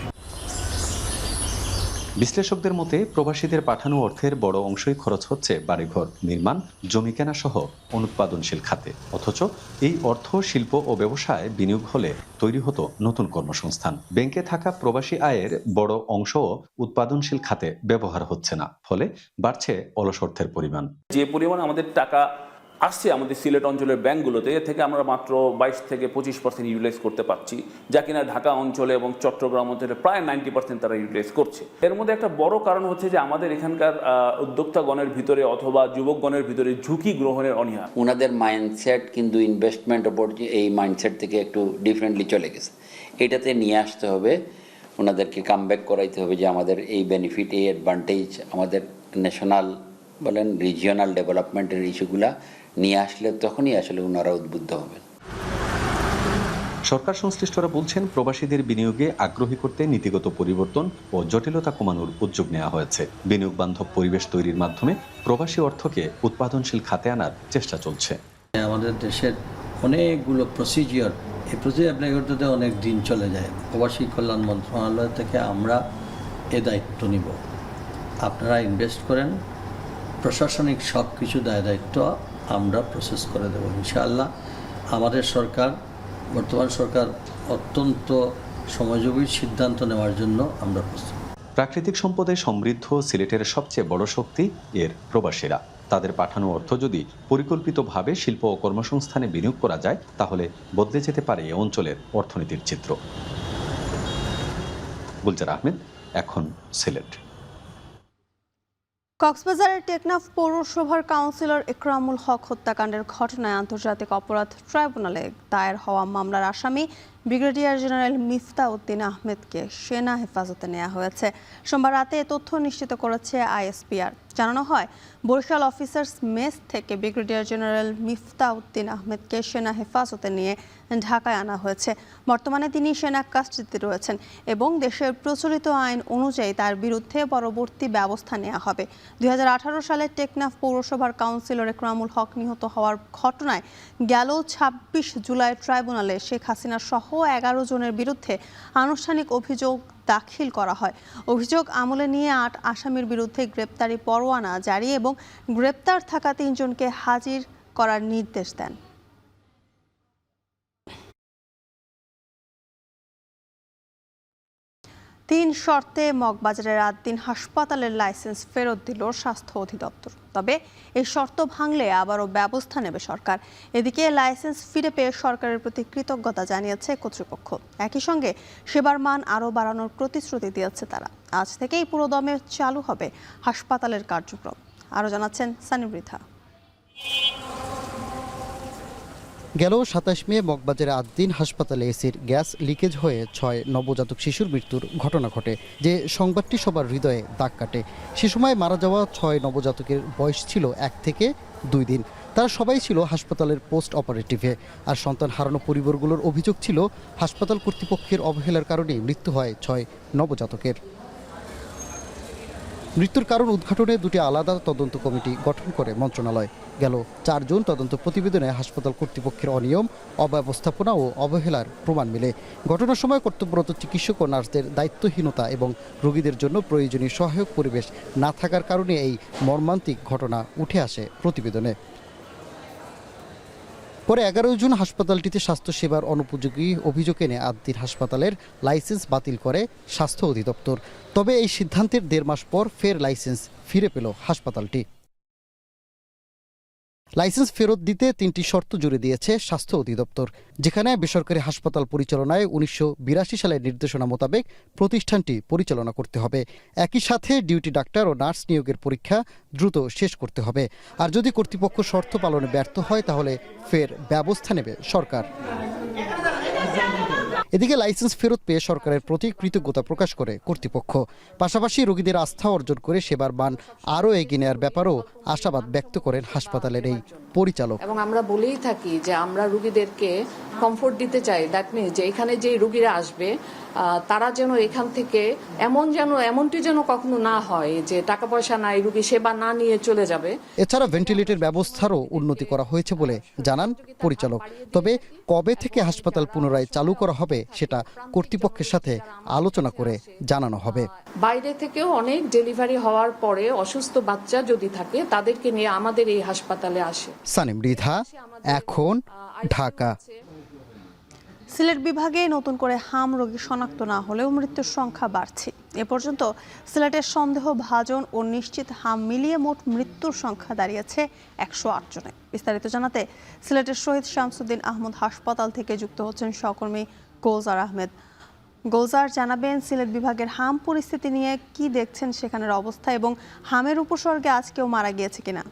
বিশ্লেষকদের মতে প্রবাসীদের পাঠানো অর্থের বড় অংশই খরচ হচ্ছে বাড়িঘর নির্মাণ, জমি কেনা সহ অনুৎপাদনশীল খাতে। অথচ এই অর্থ শিল্প ও ব্যবসায় বিনিয়োগ হলে তৈরি হতো নতুন কর্মসংস্থান। ব্যাংকে থাকা প্রবাসী আয়ের বড় অংশও উৎপাদনশীল খাতে ব্যবহার হচ্ছে না, ফলে বাড়ছে অলস অর্থের পরিমাণ। যে পরিমাণ আমাদের টাকা আসছে আমাদের সিলেট অঞ্চলের ব্যাংকগুলোতে, এর থেকে আমরা মাত্র 22 থেকে 25% ইউটিলাইজ করতে পারছি, যা কিনা ঢাকা অঞ্চলে এবং চট্টগ্রাম অঞ্চলে প্রায় 90% তারা ইউটিলাইজ করছে। এর মধ্যে একটা বড় কারণ হচ্ছে যে আমাদের এখানকার উদ্যোক্তাগণের ভিতরে অথবা যুবকগণের ভিতরে ঝুঁকি গ্রহণের অনীহা। ওনাদের মাইন্ডসেট কিন্তু ইনভেস্টমেন্ট ওপর এই মাইন্ডসেট থেকে একটু ডিফারেন্টলি চলে গেছে। এটাতে নিয়ে আসতে হবে, ওনাদেরকে কামব্যাক করাইতে হবে যে আমাদের এই বেনিফিট, এই অ্যাডভান্টেজ আমাদের ন্যাশনাল বলেন রিজিওনাল ডেভেলপমেন্টের ইস্যুগুলা নিয়ে আসলে তখনই আসলে ওনারা উদ্বুদ্ধ হবেন। সরকার সংশ্লিষ্টরা বলছেন, প্রবাসীদের বিনিয়োগে আগ্রহী করতে নীতিগত পরিবর্তন ও জটিলতা কমানোর উদ্যোগ নেওয়া হয়েছে। বিনিয়োগ বান্ধব পরিবেশ তৈরির মাধ্যমে প্রবাসী অর্থকে উৎপাদনশীল খাতে আনার চেষ্টা চলছে। আমাদের দেশের অনেকগুলো প্রসিজিওর, এই প্রসিজিওর অ্যাপ্লাই করতে অনেক দিন চলে যায়। প্রবাসী কল্যাণ মন্ত্রণালয় থেকে আমরা এ দায়িত্ব নিব, আপনারা ইনভেস্ট করেন, প্রশাসনিক সব কিছু দায়িত্ব আমরা প্রসেস করে দেব ইনশাআল্লাহ। আমাদের সরকার, বর্তমান সরকার অত্যন্ত সময়োপযোগী সিদ্ধান্ত নেওয়ার জন্য আমরা প্রস্তুত। প্রাকৃতিক সম্পদে সমৃদ্ধ সিলেটের সবচেয়ে বড় শক্তি এর প্রবাসীরা। তাদের পাঠানো অর্থ যদি পরিকল্পিতভাবে শিল্প ও কর্মসংস্থানে বিনিয়োগ করা যায়, তাহলে বদলে যেতে পারে এ অঞ্চলের অর্থনীতির চিত্র। গুলজার আহমেদ, এখন সিলেট। কক্সবাজারের টেকনাফ পৌরসভার কাউন্সিলর ইকরামুল হক হত্যাকাণ্ডের ঘটনায় আন্তর্জাতিক অপরাধ ট্রাইব্যুনালে দায়ের হওয়া মামলার আসামি ব্রিগেডিয়ার জেনারেল মিফতা উদ্দিন আহমেদকে সেনা হেফাজতে নেওয়া হয়েছে। সোমবার রাতে এ তথ্য নিশ্চিত করেছে আইএসপিআর। জানানো হয়, বরিশাল অফিসার্স মেস থেকে ব্রিগেডিয়ার জেনারেল মিফতা উদ্দিন আহমেদকে সেনা হেফাজতে নিয়ে ঢাকায় আনা হয়েছে। বর্তমানে তিনি সেনা কাস্টডিতে রয়েছেন এবং দেশের প্রচলিত আইন অনুযায়ী তার বিরুদ্ধে পরবর্তী ব্যবস্থা নেওয়া হবে। 2018 সালে টেকনাফ পৌরসভার কাউন্সিলর ইকরামুল হক নিহত হওয়ার ঘটনায় গেল 26 জুলাই ট্রাইব্যুনালে শেখ হাসিনা সহ 11 জনের বিরুদ্ধে আনুষ্ঠানিক অভিযোগ দাখিল করা হয়। অভিযোগ আমলে নিয়ে 8 আসামির বিরুদ্ধে গ্রেপ্তারি পরোয়ানা জারি এবং গ্রেপ্তার থাকা 3 জনকে হাজির করার নির্দেশ দেন। তিন শর্তে মগবাজারের আদ্দিন হাসপাতালের লাইসেন্স ফেরত দিল স্বাস্থ্য অধিদপ্তর। তবে এই শর্ত ভাঙলে আবারও ব্যবস্থা নেবে সরকার। এদিকে লাইসেন্স ফিরে পেয়ে সরকারের প্রতি কৃতজ্ঞতা জানিয়েছে কর্তৃপক্ষ। একই সঙ্গে সেবার মান আরও বাড়ানোর প্রতিশ্রুতি দিয়েছে তারা। আজ থেকেই পুরোদমে চালু হবে হাসপাতালের কার্যক্রম। আরও জানাচ্ছেন সানি মৃধা। গেল 27 মে মগবাজারে আদ্দিন হাসপাতালে এসির গ্যাস লিকেজ হয়ে 6 নবজাতক শিশুর মৃত্যুর ঘটনা ঘটে, যে সংবাদটি সবার হৃদয়ে দাগ কাটে। সে সময় মারা যাওয়া 6 নবজাতকের বয়স ছিল 1 থেকে 2 দিন। তারা সবাই ছিল হাসপাতালের পোস্ট অপারেটিভে। আর সন্তান হারানো পরিবারগুলোর অভিযোগ ছিল হাসপাতাল কর্তৃপক্ষের অবহেলার কারণেই মৃত্যু হয় 6 নবজাতকের। মৃত্যুর কারণ উদ্ঘাটনে 2টি আলাদা তদন্ত কমিটি গঠন করে মন্ত্রণালয়। গেল 4 জুন তদন্ত প্রতিবেদনে হাসপাতাল কর্তৃপক্ষের অনিয়ম, অব্যবস্থাপনা ও অবহেলার প্রমাণ মিলে। ঘটনার সময় কর্তব্যরত চিকিৎসক ও নার্সদের দায়িত্বহীনতা এবং রোগীদের জন্য প্রয়োজনীয় সহায়ক পরিবেশ না থাকার কারণে এই মর্মান্তিক ঘটনা উঠে আসে প্রতিবেদনে। পরে 11 জুন হাসপাতালটিতে স্বাস্থ্যসেবার অনুপযোগী অভিযোগ এনে আদ্দিন হাসপাতালের লাইসেন্স বাতিল করে স্বাস্থ্য অধিদপ্তর। তবে এই সিদ্ধান্তের 1.5 মাস পর ফের লাইসেন্স ফিরে পেল হাসপাতালটি। লাইসেন্স ফেরত দিতে 3টি শর্ত জুড়ে দিয়েছে স্বাস্থ্য অধিদপ্তর, যেখানে বেসরকারি হাসপাতাল পরিচালনায় 1982 সালের নির্দেশনা মোতাবেক প্রতিষ্ঠানটি পরিচালনা করতে হবে। একই সাথে ডিউটি ডাক্তার ও নার্স নিয়োগের পরীক্ষা দ্রুত শেষ করতে হবে। আর যদি কর্তৃপক্ষ শর্ত পালনে ব্যর্থ হয় তাহলে ফের ব্যবস্থা নেবে সরকার। এদিকে লাইসেন্স ফেরত পেয়ে সরকারের প্রতি কৃতজ্ঞতা প্রকাশ করে কর্তৃপক্ষ। পাশাপাশি রোগীদের আস্থা অর্জন করে সেবার মান আরও এগিয়ে নেওয়ার ব্যাপারেও আশাবাদ ব্যক্ত করেন হাসপাতালের এই পরিচালক। এবং আমরা বলেই থাকি যে আমরা রোগীদেরকে কমফোর্ট দিতে চাই। দ্যাট মিনস যে এখানে যে রোগীরা আসবে তারা যেন এখান থেকে এমনটি যেন কখনো না হয় যে টাকা পয়সা নাই, রোগী সেবা না নিয়ে চলে যাবে। এছাড়া ভেন্টিলেটর ব্যবস্থারও উন্নতি করা হয়েছে বলে জানান পরিচালক। তবে কবে থেকে হাসপাতাল পুনরায় চালু করা হবে সেটা কর্তৃপক্ষের সাথে আলোচনা করে জানানো হবে। বাইরে থেকেও অনেক ডেলিভারি হওয়ার পরে অসুস্থ বাচ্চা যদি থাকে তাদেরকে নিয়ে আমাদের এই হাসপাতালে আসে। সানি মৃধা, এখন, ঢাকা। সিলেট বিভাগে নতুন করে হাম রোগী শনাক্ত না হলেও মৃত্যুর সংখ্যা বাড়ছে। এ পর্যন্ত সিলেটের সন্দেহভাজন ও নিশ্চিত হাম মিলিয়ে মোট মৃত্যুর সংখ্যা দাঁড়িয়েছে 108 জনে। বিস্তারিত জানাতে সিলেটের শহীদ শামসুদ্দিন আহমদ হাসপাতাল থেকে যুক্ত হচ্ছেন সহকর্মী গোলজার আহমেদ। গোলজার, জানাবেন সিলেট বিভাগের হাম পরিস্থিতি নিয়ে কি দেখছেন সেখানের অবস্থা এবং হামের উপসর্গে আজ কেউ মারা গিয়েছে কিনা?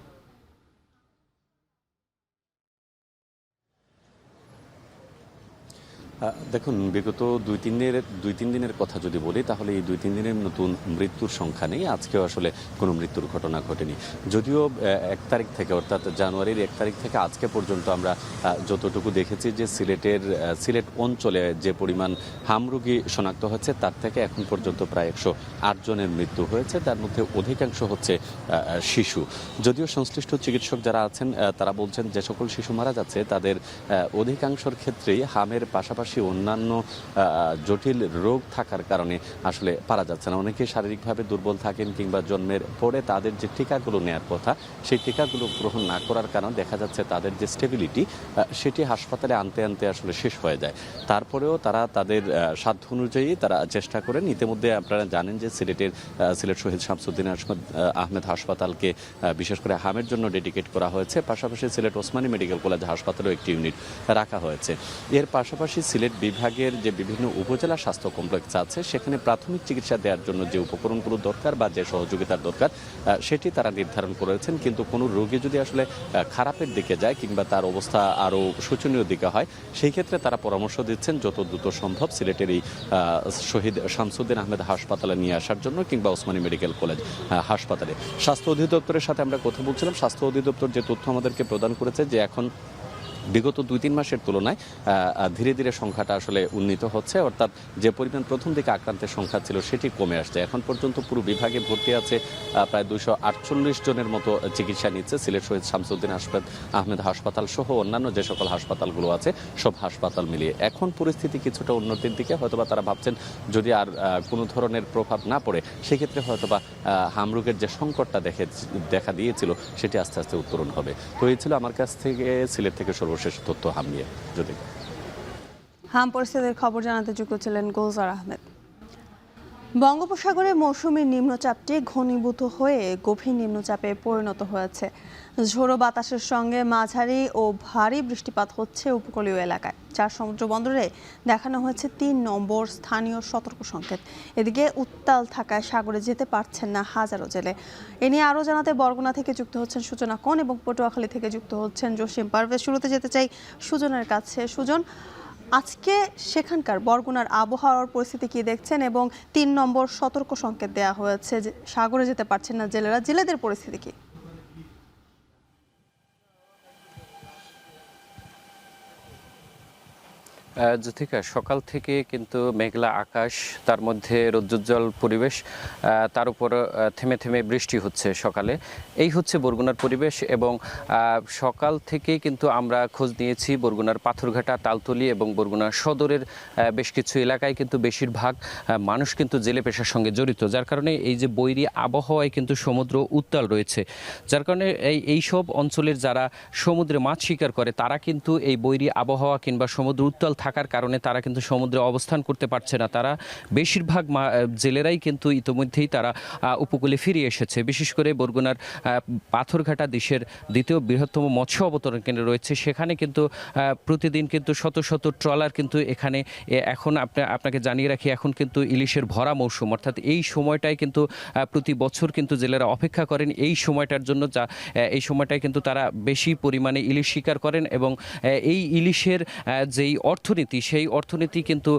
দেখুন, বিগত 2-3 দিনের কথা যদি বলি তাহলে এই 2-3 দিনের নতুন মৃত্যুর সংখ্যা নেই। আজকেও আসলে কোনো মৃত্যুর ঘটনা ঘটেনি। যদিও 1 তারিখ থেকে, অর্থাৎ জানুয়ারির 1 তারিখ থেকে আজকে পর্যন্ত আমরা যতটুকু দেখেছি যে সিলেট অঞ্চলে যে পরিমাণ হাম রোগী শনাক্ত হচ্ছে তার থেকে এখন পর্যন্ত প্রায় 108 জনের মৃত্যু হয়েছে। তার মধ্যে অধিকাংশ হচ্ছে শিশু। যদিও সংশ্লিষ্ট চিকিৎসক যারা আছেন তারা বলছেন যে সকল শিশু মারা যাচ্ছে তাদের অধিকাংশের ক্ষেত্রেই হামের পাশাপাশি অন্যান্য জটিল রোগ থাকার কারণে আসলে পারা যাচ্ছে না। অনেকে শারীরিকভাবে দুর্বল থাকেন কিংবা জন্মের পরে তাদের যে টিকাগুলো নেওয়ার কথা সেই টিকাগুলো গ্রহণ না করার কারণে দেখা যাচ্ছে তাদের যে স্টেবিলিটি সেটি হাসপাতালে আনতে আসলে শেষ হয়ে যায়। তারপরেও তারা তাদের সাধ্য অনুযায়ী তারা চেষ্টা করেন। ইতিমধ্যে আপনারা জানেন যে সিলেট শহীদ শামসুদ্দিন আহমেদ হাসপাতালকে বিশেষ করে হামের জন্য ডেডিকেট করা হয়েছে। পাশাপাশি সিলেট ওসমানী মেডিকেল কলেজ হাসপাতালেও একটি ইউনিট রাখা হয়েছে। এর পাশাপাশি সিলেট বিভাগের যে বিভিন্ন উপজেলা স্বাস্থ্য কমপ্লেক্স আছে সেখানে প্রাথমিক চিকিৎসা দেওয়ার জন্য যে উপকরণগুলো দরকার বা যে সহযোগিতার দরকার সেটি তারা নির্ধারণ করেছেন। কিন্তু কোনো রোগী যদি আসলে খারাপের দিকে যায় কিংবা তার অবস্থা আরও শোচনীয় দিকে হয়, সেই ক্ষেত্রে তারা পরামর্শ দিচ্ছেন যত দ্রুত সম্ভব সিলেটের এই শহীদ শামসুদ্দিন আহমেদ হাসপাতালে নিয়ে আসার জন্য কিংবা ওসমানী মেডিকেল কলেজ হাসপাতালে। স্বাস্থ্য অধিদপ্তরের সাথে আমরা কথা বলছিলাম। স্বাস্থ্য অধিদপ্তর যে তথ্য আমাদেরকে প্রদান করেছে যে এখন বিগত 2-3 মাসের তুলনায় ধীরে ধীরে সংখ্যাটা আসলে উন্নীত হচ্ছে, অর্থাৎ যে পরিমাণ প্রথম দিকে আক্রান্তের সংখ্যা ছিল সেটি কমে আসছে। এখন পর্যন্ত পুরো বিভাগে ভর্তি আছে প্রায় 248 জনের মতো চিকিৎসা নিচ্ছে সিলেট শহীদ শামসুদ্দিন আহমেদ হাসপাতাল সহ অন্যান্য যে সকল হাসপাতালগুলো আছে সব হাসপাতাল মিলিয়ে এখন পরিস্থিতি কিছুটা উন্নতির দিকে। হয়তোবা তারা ভাবছেন যদি আর কোনো ধরনের প্রভাব না পড়ে সেক্ষেত্রে হয়তোবা হামরোগের যে সংকটটা দেখা দিয়েছিল সেটি আস্তে আস্তে উত্তরণ হবে। তো এই ছিল আমার কাছ থেকে সিলেট থেকে সর্বশেষ তথ্য হামিয়ে। যদি হাম পরিস্থিতির খবর জানাতে যুক্ত ছিলেন গুলজার আহমেদ। বঙ্গোপসাগরে মৌসুমী নিম্নচাপটি ঘনীভূত হয়ে গভীর নিম্নচাপে পরিণত হয়েছে। ঝোড়ো বাতাসের সঙ্গে মাঝারি ও ভারী বৃষ্টিপাত হচ্ছে উপকূলীয় এলাকায়। 4 সমুদ্র বন্দরে দেখানো হয়েছে 3 নম্বর স্থানীয় সতর্ক সংকেত। এদিকে উত্তাল থাকায় সাগরে যেতে পারছেন না হাজারো জেলে। এ নিয়ে আরও জানাতে বরগুনা থেকে যুক্ত হচ্ছেন সূচনা কোন এবং পটুয়াখালী থেকে যুক্ত হচ্ছেন জসিম পারভেজ। শুরুতে যেতে চাই সুজনের কাছে। সুজন, আজকে সেখানকার বরগুনার আবহাওয়ার পরিস্থিতি কি দেখছেন এবং 3 নম্বর সতর্ক সংকেত দেওয়া হয়েছে যে সাগরে যেতে পারছেন না জেলেরা, জেলেদের পরিস্থিতি কি? জ্যোতিকা, সকাল থেকে কিন্তু মেঘলা আকাশ, তার মধ্যে রৌদ্রোজ্জ্বল পরিবেশ, তার উপর থেমে থেমে বৃষ্টি হচ্ছে সকালে। এই হচ্ছে বরগুনার পরিবেশ এবং সকাল থেকে কিন্তু আমরা খোঁজ নিয়েছি বরগুনার পাথরঘাটা, তালতলি এবং বরগুনা সদরের বেশ কিছু এলাকায় কিন্তু বেশিরভাগ মানুষ কিন্তু জেলে পেশার সঙ্গে জড়িত, যার কারণে এই যে বৈরী আবহাওয়ায় কিন্তু সমুদ্র উত্তাল রয়েছে, যার কারণে এই সব অঞ্চলের যারা সমুদ্রে মাছ শিকার করে তারা কিন্তু এই বৈরী আবহাওয়া কিংবা সমুদ্র উত্তাল থাকার কারণে তারা কিন্তু সমুদ্রে অবস্থান করতে পারছে না। তারা বেশিরভাগ জেলেরাই কিন্তু ইতিমধ্যেই তারা উপকূলে ফিরে এসেছে। বিশেষ করে বরগুনার পাথরঘাটা দেশের দ্বিতীয় বৃহত্তম মৎস্য অবতরণ কেন্দ্র রয়েছে, সেখানে কিন্তু প্রতিদিন কিন্তু শত শত ট্রলার কিন্তু এখানে এখন আপনাকে জানিয়ে রাখি এখন কিন্তু ইলিশের ভরা মৌসুম, অর্থাৎ এই সময়টায় কিন্তু প্রতি বছর কিন্তু জেলেরা অপেক্ষা করেন এই সময়টার জন্য, যা এই সময়টায় কিন্তু তারা বেশি পরিমাণে ইলিশ শিকার করেন এবং এই ইলিশের যেই অর্থনীতি সেই অর্থনীতি কিন্তু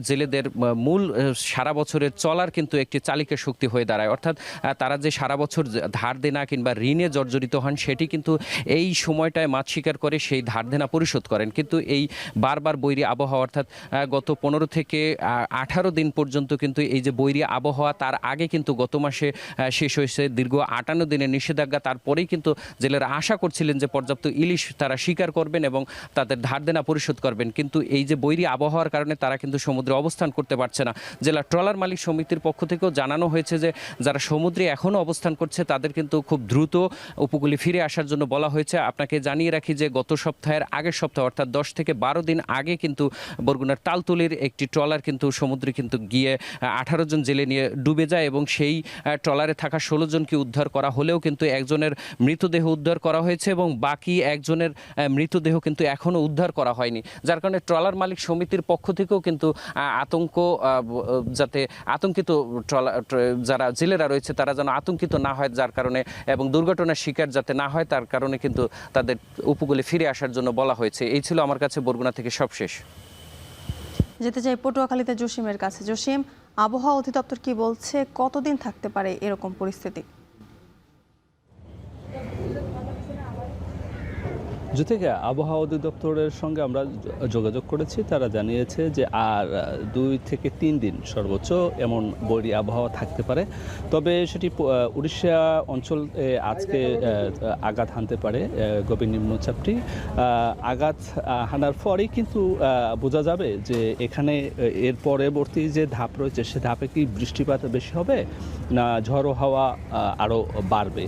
জেলেদের মূল সারা বছরের চলার কিন্তু একটি চালিকা শক্তি হয়ে দাঁড়ায়। অর্থাৎ তারা যে সারা বছর ধার দেনা কিংবা ঋণে জর্জরিত হন সেটি কিন্তু এই সময়টায় মাছ শিকার করে সেই ধার দেনা পরিশোধ করেন। কিন্তু এই বারবার বৈরী আবহাওয়া, অর্থাৎ গত 15 থেকে 18 দিন পর্যন্ত কিন্তু এই যে বৈরী আবহাওয়া, তার আগে কিন্তু গত মাসে শেষ হয়েছে দীর্ঘ 58 দিনের নিষেধাজ্ঞা। তারপরেই কিন্তু জেলেরা আশা করছিলেন যে পর্যাপ্ত ইলিশ তারা শিকার করবেন এবং তাদের ধার দেনা পরিশোধ করবেন, কিন্তু এই যে বৈরী আবহাওয়ার কারণে তারা কিন্তু সমুদ্রে অবস্থান করতে পারছে না। জেলা ট্রলার মালিক সমিতির পক্ষ থেকেও জানানো হয়েছে যে যারা সমুদ্রে এখনও অবস্থান করছে তাদের কিন্তু খুব দ্রুত উপকূলে ফিরে আসার জন্য বলা হয়েছে। আপনাকে জানিয়ে রাখি যে গত সপ্তাহের আগের সপ্তাহ অর্থাৎ 10 থেকে 12 দিন আগে কিন্তু বরগুনার তালতলির একটি ট্রলার কিন্তু সমুদ্রে কিন্তু গিয়ে 18 জন জেলে নিয়ে ডুবে যায় এবং সেই ট্রলারে থাকা 16 জনকে উদ্ধার করা হলেও কিন্তু একজনের মৃতদেহ উদ্ধার করা হয়েছে এবং বাকি একজনের মৃতদেহ কিন্তু এখনও উদ্ধার করা হয়নি, যার কারণে ট্রলার মালিক সমিতির পক্ষ থেকেও কিন্তু আতঙ্কিত যারা জেলেরা রয়েছে তারা যেন আতঙ্কিত না হয়, যার কারণে এবং দুর্ঘটনার শিকার যাতে না হয় তার কারণে কিন্তু তাদের উপকূলে ফিরে আসার জন্য বলা হয়েছে। এই ছিল আমার কাছে বরগুনা থেকে সবশেষ। যেতে চাই পটুয়াখালীতে জসিমের কাছে। জসিম, আবহাওয়া অধিদপ্তর কি বলছে, কতদিন থাকতে পারে এরকম পরিস্থিতি? জ্যোতিকা, আবহাওয়া অধিদপ্তরের সঙ্গে আমরা যোগাযোগ করেছি, তারা জানিয়েছে যে আর 2 থেকে 3 দিন সর্বোচ্চ এমন বৈরী আবহাওয়া থাকতে পারে, তবে সেটি উড়িষ্যা অঞ্চল আজকে আঘাত হানতে পারে। গভীর নিম্নচাপটি আঘাত হানার পরেই কিন্তু বোঝা যাবে যে এখানে এর পরবর্তী যে ধাপ রয়েছে সে ধাপে কি বৃষ্টিপাত বেশি হবে না ঝড়ো হাওয়া আরও বাড়বে।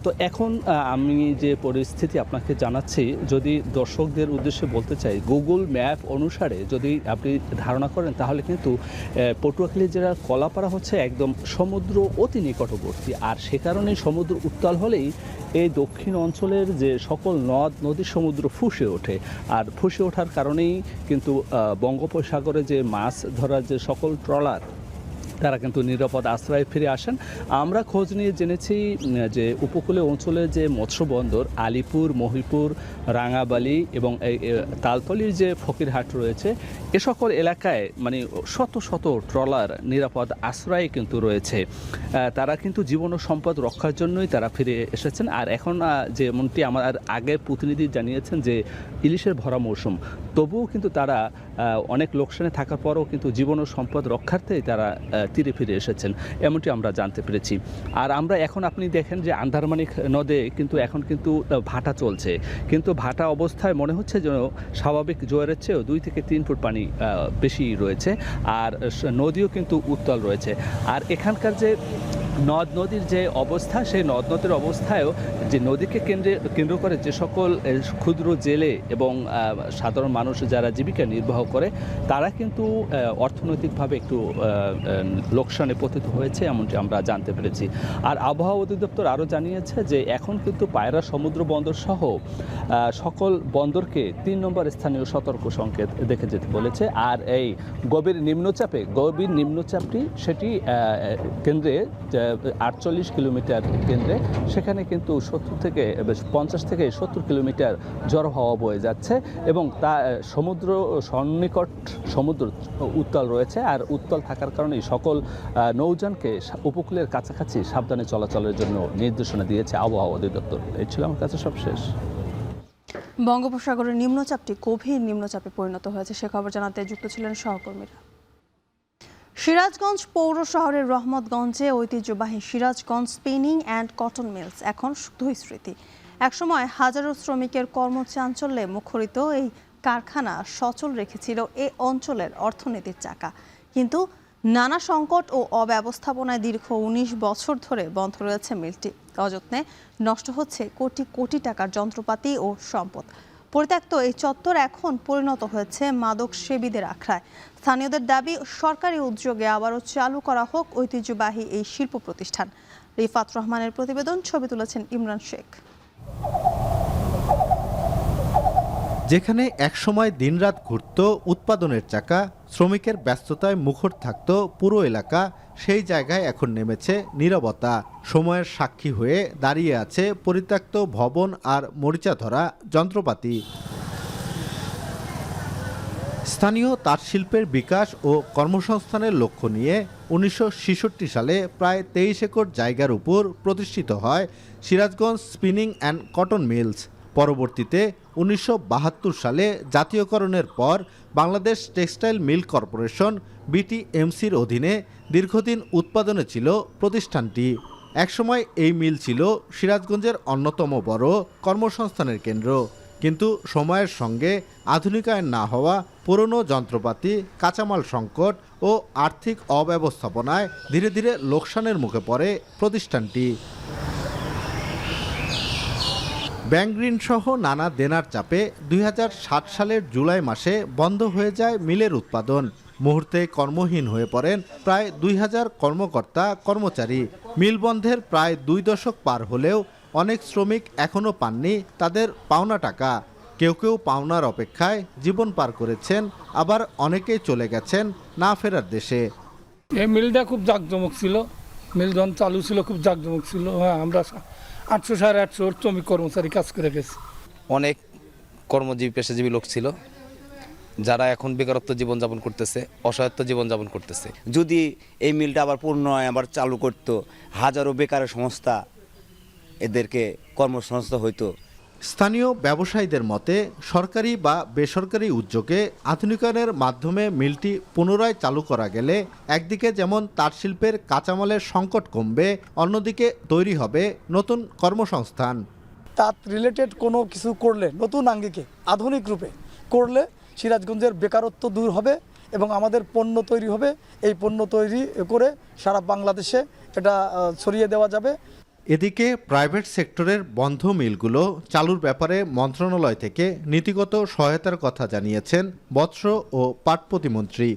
তো এখন আমি যে পরিস্থিতি আপনাকে জানাচ্ছি যদি দর্শকদের উদ্দেশ্যে বলতে চাই, গুগল ম্যাপ অনুসারে যদি আপনি ধারণা করেন তাহলে কিন্তু পটুয়াখালী জেলার কলাপাড়া হচ্ছে একদম সমুদ্র অতি নিকটবর্তী, আর সে কারণে সমুদ্র উত্তাল হলেই এই দক্ষিণ অঞ্চলের যে সকল নদ নদী সমুদ্র ফুঁসে ওঠে, আর ফুঁসে ওঠার কারণেই কিন্তু বঙ্গোপসাগরে যে মাছ ধরার যে সকল ট্রলার তারা কিন্তু নিরাপদ আশ্রয়ে ফিরে আসেন। আমরা খোঁজ নিয়ে জেনেছি যে উপকূলীয় অঞ্চলে যে মৎস্য বন্দর আলিপুর, মহিপুর, রাঙাবালি এবং তালতলির যে ফকিরহাট রয়েছে, এ সকল এলাকায় মানে শত শত ট্রলার নিরাপদ আশ্রয়ে কিন্তু রয়েছে। তারা কিন্তু জীবন ও সম্পদ রক্ষার জন্যই তারা ফিরে এসেছেন। আর এখন যেমনটি আমার আগের প্রতিনিধি জানিয়েছেন যে ইলিশের ভরা মৌসুম, তবুও কিন্তু তারা অনেক লোকসানে থাকার পরও কিন্তু জীবন ও সম্পদ রক্ষার্থেই তারা তীরে ফিরে এসেছেন, এমনটি আমরা জানতে পেরেছি। আর আমরা এখন আপনি দেখেন যে আন্দারমানিক নদে কিন্তু এখন কিন্তু ভাটা চলছে, কিন্তু ভাটা অবস্থায় মনে হচ্ছে যেন স্বাভাবিক জোয়ারের চেয়েও 2 থেকে 3 ফুট পানি বেশি রয়েছে, আর নদীও কিন্তু উত্তাল রয়েছে। আর এখানকার যে নদ নদীর যে অবস্থা, সেই নদ নদীর অবস্থায়ও যে নদীকে কেন্দ্র করে যে সকল ক্ষুদ্র জেলে এবং সাধারণ মানুষ যারা জীবিকা নির্বাহ করে, তারা কিন্তু অর্থনৈতিকভাবে একটু লোকসানে পতিত হয়েছে, এমনটি আমরা জানতে পেরেছি। আর আবহাওয়া অধিদপ্তর আরও জানিয়েছে যে এখন কিন্তু পায়রা সমুদ্র বন্দর সহ সকল বন্দরকে 3 নম্বর স্থানীয় সতর্ক সংকেত দেখে যেতে বলেছে। আর এই গভীর নিম্নচাপটি সেটি কেন্দ্রে 48 কিলোমিটার কেন্দ্রে, সেখানে কিন্তু 50 থেকে 70 কিলোমিটার ঝড়ো হাওয়া বয়ে যাচ্ছে এবং তা সমুদ্র সন্নিকট সমুদ্র উত্তাল রয়েছে। আর উত্তাল থাকার কারণে সকল নৌযানকে উপকূলের কাছাকাছি সাবধানে চলাচলের জন্য নির্দেশনা দিয়েছে আবহাওয়া অধিদপ্তর। এই ছিল আমার কাছে সবশেষ। বঙ্গোপসাগরের নিম্নচাপটি গভীর নিম্নচাপে পরিণত হয়েছে, সে খবর জানাতে যুক্ত ছিলেন সহকর্মীরা। সিরাজগঞ্জ পৌর শহরের রহমতগঞ্জে ঐতিহ্যবাহী Sirajganj spinning and cotton mills এখন শুধুই স্মৃতি। একসময় হাজারো শ্রমিকের কর্মচাঞ্চল্যে মুখরিত এই কারখানা সচল রেখেছিল এই অঞ্চলের অর্থনীতির চাকা, কিন্তু নানা সংকট ও অব্যবস্থাপনায় দীর্ঘ 19 বছর ধরে বন্ধ রয়েছে মিলটি। অযত্নে নষ্ট হচ্ছে কোটি কোটি টাকার যন্ত্রপাতি ও সম্পদ। পরিত্যক্ত এই চত্বর এখন পরিণত হয়েছে মাদক সেবীদের আখড়ায়। স্থানীয়দের দাবি, সরকারি উদ্যোগে আবারও চালু করা হোক ঐতিহ্যবাহী এই শিল্প প্রতিষ্ঠান। রিফাত রহমানের প্রতিবেদন, ছবি তুলেছেন ইমরান শেখ। যেখানে একসময় দিনরাত ঘুরত উৎপাদনের চাকা, শ্রমিকের ব্যস্ততায় মুখর থাকত পুরো এলাকা, সেই জায়গায় এখন নেমেছে নীরবতা। সময়ের সাক্ষী হয়ে দাঁড়িয়ে আছে পরিত্যক্ত ভবন আর মরিচা ধরা যন্ত্রপাতি। স্থানীয় তাঁত শিল্পের বিকাশ ও কর্মসংস্থানের লক্ষ্য নিয়ে 1966 সালে প্রায় 23 একর জায়গার উপর প্রতিষ্ঠিত হয় Sirajganj spinning and cotton mills. পরবর্তীতে 1972 সালে জাতীয়করণের পর বাংলাদেশ টেক্সটাইল মিল কর্পোরেশন বিটিএমসির অধীনে দীর্ঘদিন উৎপাদনে ছিল প্রতিষ্ঠানটি। একসময় এই মিল ছিল সিরাজগঞ্জের অন্যতম বড় কর্মসংস্থানের কেন্দ্র, কিন্তু সময়ের সঙ্গে আধুনিকায়ন না হওয়া, পুরনো যন্ত্রপাতি, কাঁচামাল সংকট ও আর্থিক অব্যবস্থাপনায় ধীরে ধীরে লোকসানের মুখে পড়ে প্রতিষ্ঠানটি। ব্যাংক ঋণ সহ নানা দেনার চাপে 2007 সালের জুলাই মাসে বন্ধ হয়ে যায় মিলের উৎপাদন। মুহূর্তে কর্মহীন হয়ে পড়েন প্রায় 2000 কর্মকর্তা কর্মচারী। মিল বন্ধের প্রায় 2 দশক পার হলেও অনেক শ্রমিক এখনও পাননি তাদের পাওনা টাকা। কেউ কেউ পাওনার অপেক্ষায় জীবন পার করেছেন, আবার অনেকেই চলে গেছেন না ফেরার দেশে। এই মিলটা খুব জাঁকজমক ছিল, মিল যখন চালু ছিল খুব জাঁকজমক ছিল। হ্যাঁ, আমরা 800 850 শ্রমিক কর্মচারী কাজ করে গেছি। অনেক কর্মজীবী পেশাজীবী লোক ছিল যারা এখন বেকারত্ব জীবনযাপন করতেছে, অসহায়ত্ব জীবনযাপন করতেছে। যদি এই মিলটা আবার পুনরায় আবার চালু করতো, হাজারো বেকারের সংস্থা এদেরকে কর্মসংস্থান হইতো। স্থানীয় ব্যবসায়ীদের মতে সরকারি বা বেসরকারি উদ্যোগে আধুনিকায়নের মাধ্যমে মিলটি পুনরায় চালু করা গেলে একদিকে যেমন তাঁত শিল্পের কাঁচামালের সংকট কমবে, অন্যদিকে তৈরি হবে নতুন কর্মসংস্থান। তাঁত রিলেটেড কোনো কিছু করলে, নতুন আঙ্গিকে আধুনিক রূপে করলে সিরাজগঞ্জের বেকারত্ব দূর হবে এবং আমাদের পণ্য তৈরি হবে। এই পণ্য তৈরি করে সারা বাংলাদেশে এটা ছড়িয়ে দেওয়া যাবে। এদিকে প্রাইভেট সেক্টরের বন্ধ মিলগুলো চালুর ব্যাপারে মন্ত্রণালয় থেকে নীতিগত সহায়তার কথা জানিয়েছেন বস্ত্র ও পাট প্রতিমন্ত্রী।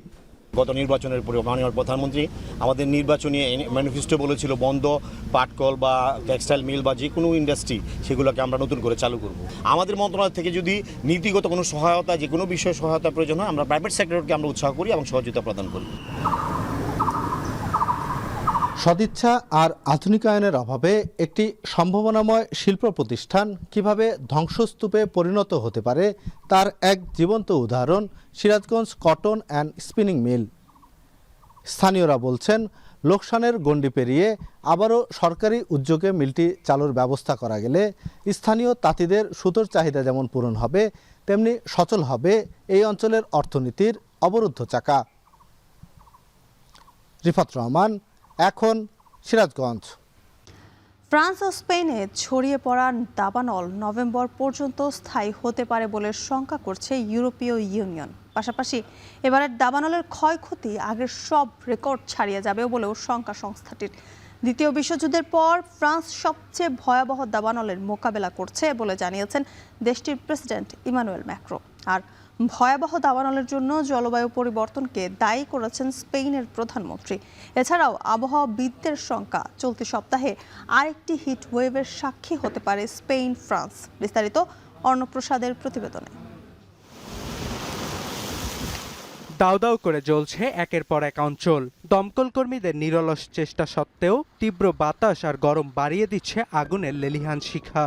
গত নির্বাচনের পরে মাননীয় প্রধানমন্ত্রী আমাদের নির্বাচনী ম্যানিফেস্টো বলেছিল বন্ধ পাটকল বা টেক্সটাইল মিল বা যে কোনো ইন্ডাস্ট্রি সেগুলোকে আমরা নতুন করে চালু করব। আমাদের মন্ত্রণালয় থেকে যদি নীতিগত কোনো সহায়তা যে কোনো বিষয়ে সহায়তা প্রয়োজন হয় আমরা প্রাইভেট সেক্টরকে আমরা উৎসাহ করি এবং সহযোগিতা প্রদান করি। সদিচ্ছা আর আধুনিকায়নের অভাবে একটি সম্ভাবনাময় শিল্প প্রতিষ্ঠান কিভাবে ধ্বংসস্তূপে পরিণত হতে পারে তার এক জীবন্ত উদাহরণ Sirajganj cotton and spinning mill. স্থানীয়রা বলছেন, লোকসানের গণ্ডি পেরিয়ে আবারও সরকারি উদ্যোগে মিলটি চালুর ব্যবস্থা করা গেলে স্থানীয় তাঁতিদের সুতোর চাহিদা যেমন পূরণ হবে, তেমনি সচল হবে এই অঞ্চলের অর্থনীতির অবরুদ্ধ চাকা। রিফাত রহমান, এখন সিরাজগঞ্জ। ফ্রান্স ও স্পেনে ছড়িয়ে পড়া দাবানল নভেম্বর পর্যন্ত স্থায়ী হতে পারে বলে শঙ্কা করছে ইউরোপীয় ইউনিয়ন। পাশাপাশি এবারের দাবানলের ক্ষয়ক্ষতি আগের সব রেকর্ড ছাড়িয়ে যাবে বলেও শঙ্কা সংস্থাটির। দ্বিতীয় বিশ্বযুদ্ধের পর ফ্রান্স সবচেয়ে ভয়াবহ দাবানলের মোকাবেলা করছে বলে জানিয়েছেন দেশটির প্রেসিডেন্ট ইমানুয়েল ম্যাক্রো। আর ভয়াবহ দাবানলের জন্য জলবায়ু পরিবর্তনকে দায়ী করেছেন স্পেনের প্রধানমন্ত্রী। এছাড়াও আবহাওয়াবিদদের শঙ্কা, চলতি সপ্তাহে আরেকটি হিট ওয়েভের সাক্ষী হতে পারে স্পেন ফ্রান্স। বিস্তারিত অর্ণপ্রসাদের প্রতিবেদনে। দাউ দাউ করে জ্বলছে একের পর এক অঞ্চল। দমকল কর্মীদের নিরলস চেষ্টা সত্ত্বেও তীব্র বাতাস আর গরম বাড়িয়ে দিচ্ছে আগুনের লেলিহান শিখা।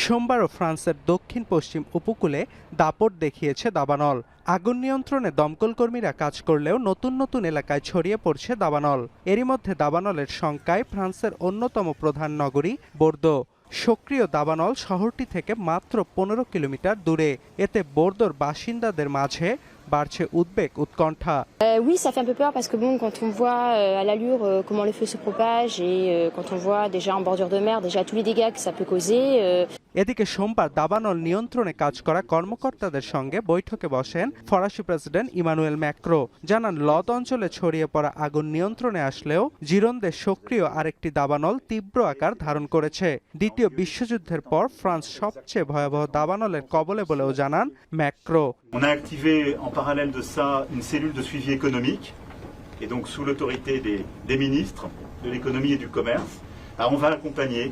সোমবারও ফ্রান্সের দক্ষিণ পশ্চিম উপকূলে দাপট দেখিয়েছে দাবানল। আগুন নিয়ন্ত্রণে দমকল কর্মীরা কাজ করলেও নতুন নতুন এলাকায় ছড়িয়ে পড়ছে দাবানল। এরই মধ্যে দাবানলের শঙ্কায় ফ্রান্সের অন্যতম প্রধান নগরী বোর্দো। সক্রিয় দাবানল শহরটি থেকে মাত্র 15 কিলোমিটার দূরে। এতে বোর্দোর বাসিন্দাদের মাঝে বাড়ছে উদ্বেগ, উৎকণ্ঠা। Oui, ça fait un peu peur parce que bon, quand on voit à l'allure comment le feu se propage et quand on voit déjà en bordure de mer déjà tous les dégâts que ça peut causer. এদিকে সোমবার দাবানল নিয়ন্ত্রণে কাজ করা কর্মকর্তাদের সঙ্গে বৈঠকে বসেন ফরাসি প্রেসিডেন্ট ইমানুয়েল ম্যাক্রো। জানান, লদ অঞ্চলে ছড়িয়ে পড়া আগুন নিয়ন্ত্রণে আসলেও জিরোন্দের সক্রিয় আরেকটি দাবানল তীব্র আকার ধারণ করেছে। দ্বিতীয় বিশ্বযুদ্ধের পর ফ্রান্স সবচেয়ে ভয়াবহ দাবানলের কবলে বলেও জানান macro. On a activé en parallèle de ça une cellule de suivi économique et donc sous l'autorité des ministres de l'économie et du commerce. Alors on va accompagner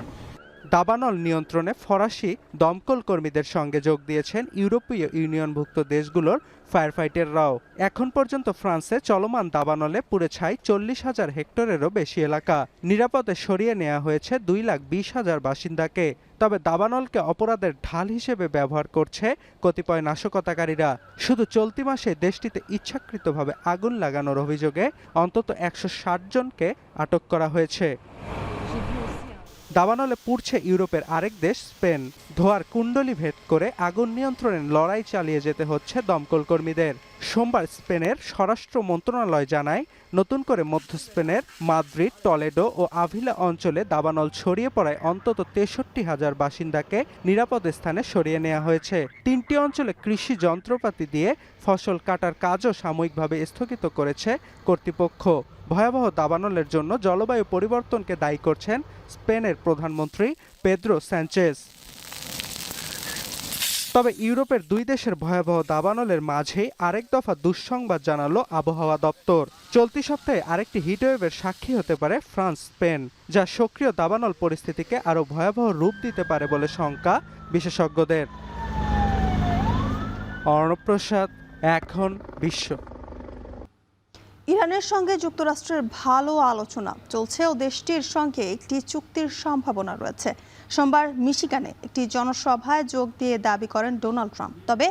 দাবানল নিয়ন্ত্রণে ফরাসি দমকল কর্মীদের সঙ্গে যোগ দিয়েছেন ইউরোপীয় ইউনিয়নভুক্ত দেশগুলোর ফায়ার ফাইটাররাও। এখন পর্যন্ত ফ্রান্সে চলমান দাবানলে পুড়ে ছাই 40,000 হেক্টরেরও বেশি এলাকা। নিরাপদে সরিয়ে নেওয়া হয়েছে 2,20,000 বাসিন্দাকে। তবে দাবানলকে অপরাধের ঢাল হিসেবে ব্যবহার করছে কতিপয় নাশকতাকারীরা। শুধু চলতি মাসে দেশটিতে ইচ্ছাকৃতভাবে আগুন লাগানোর অভিযোগে অন্তত 160 জনকে আটক করা হয়েছে। দাবানলে পুড়ছে ইউরোপের আরেক দেশ স্পেন। ধোঁয়ার কুণ্ডলি ভেদ করে আগুন নিয়ন্ত্রণের লড়াই চালিয়ে যেতে হচ্ছে দমকল কর্মীদের। সোমবার স্পেনের স্বরাষ্ট্র মন্ত্রণালয় জানায়, নতুন করে মধ্য স্পেনের মাদ্রিদ, টলেডো ও আভিলা অঞ্চলে দাবানল ছড়িয়ে পড়ায় অন্তত 63,000 বাসিন্দাকে নিরাপদ স্থানে সরিয়ে নেওয়া হয়েছে। 3টি অঞ্চলে কৃষি যন্ত্রপাতি দিয়ে ফসল কাটার কাজও সাময়িকভাবে স্থগিত করেছে কর্তৃপক্ষ। ভয়াবহ দাবানলের জন্য জলবায়ু পরিবর্তনকে দায়ী করছেন স্পেনের প্রধানমন্ত্রী পেদ্রো স্যাঞ্চেজ। তবে ইউরোপের দুই দেশের ভয়াবহ দাবানলের মাঝেই আরেক দফা দুঃসংবাদ জানালো আবহাওয়া দপ্তর। চলতি সপ্তাহে আরেকটি হিটওয়েভের সাক্ষী হতে পারে ফ্রান্স, স্পেন, যা সক্রিয় দাবানল পরিস্থিতিকে আরও ভয়াবহ রূপ দিতে পারে বলে শঙ্কা বিশেষজ্ঞদের। অর্ণপ্রসাদ, এখন বিশ্ব। ইরানের সঙ্গে যুক্তরাষ্ট্রের ভালো আলোচনা চলছে ও দেশটির সঙ্গে একটি চুক্তির সম্ভাবনা রয়েছে। সোমবার মিশিগানে একটি জনসভায় যোগ দিয়ে দাবি করেন ডোনাল্ড ট্রাম্প। তবে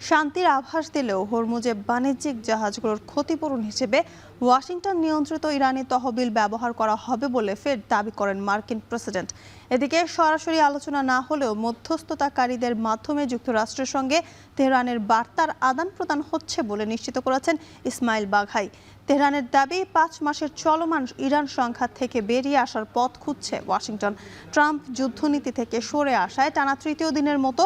শান্তির আভাস দিলেও হরমুজে বাণিজ্যিক জাহাজগুলোর ক্ষতিপূরণ হিসেবে ওয়াশিংটন নিয়ন্ত্রিত ইরানি তহবিল ব্যবহার করা হবে বলে ফের দাবি করেন মার্কিন প্রেসিডেন্ট। এদিকে সরাসরি আলোচনা না হলেও মধ্যস্থতাকারীদের মাধ্যমে যুক্তরাষ্ট্রের সঙ্গে তেহরানের বার্তার আদান প্রদান হচ্ছে বলে নিশ্চিত করেছেন ইসমাইল বাঘাই। তেহরানের দাবি, 5 মাসের চলমান ইরান সংঘাত থেকে বেরিয়ে আসার পথ খুঁজছে ওয়াশিংটন। ট্রাম্প যুদ্ধনীতি থেকে সরে আসায় টানা তৃতীয় দিনের মতো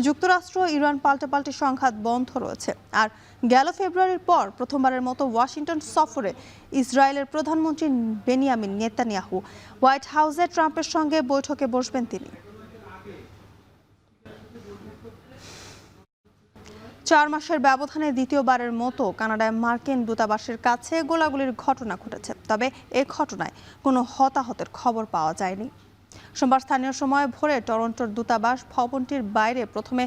যুক্তরাষ্ট্র ইরান পাল্টাপাল্টি সংঘাত বন্ধ রয়েছে। আর গেল ফেব্রুয়ারির পর প্রথমবারের মতো ওয়াশিংটন সফরে ইসরায়েলের প্রধানমন্ত্রী বেনিয়ামিন নেতানিয়াহু হোয়াইট হাউসে ট্রাম্পের সঙ্গে বৈঠকে বসবেন তিনি। 4 মাসের ব্যবধানে দ্বিতীয়বারের মতো কানাডায় মার্কিন দূতাবাসের কাছে গোলাগুলির ঘটনা ঘটেছে, তবে এ ঘটনায় কোনো হতাহতের খবর পাওয়া যায়নি। সোমবার স্থানীয় সময় ভোরে টরন্টোর দূতাবাস ভবনটির বাইরে প্রথমে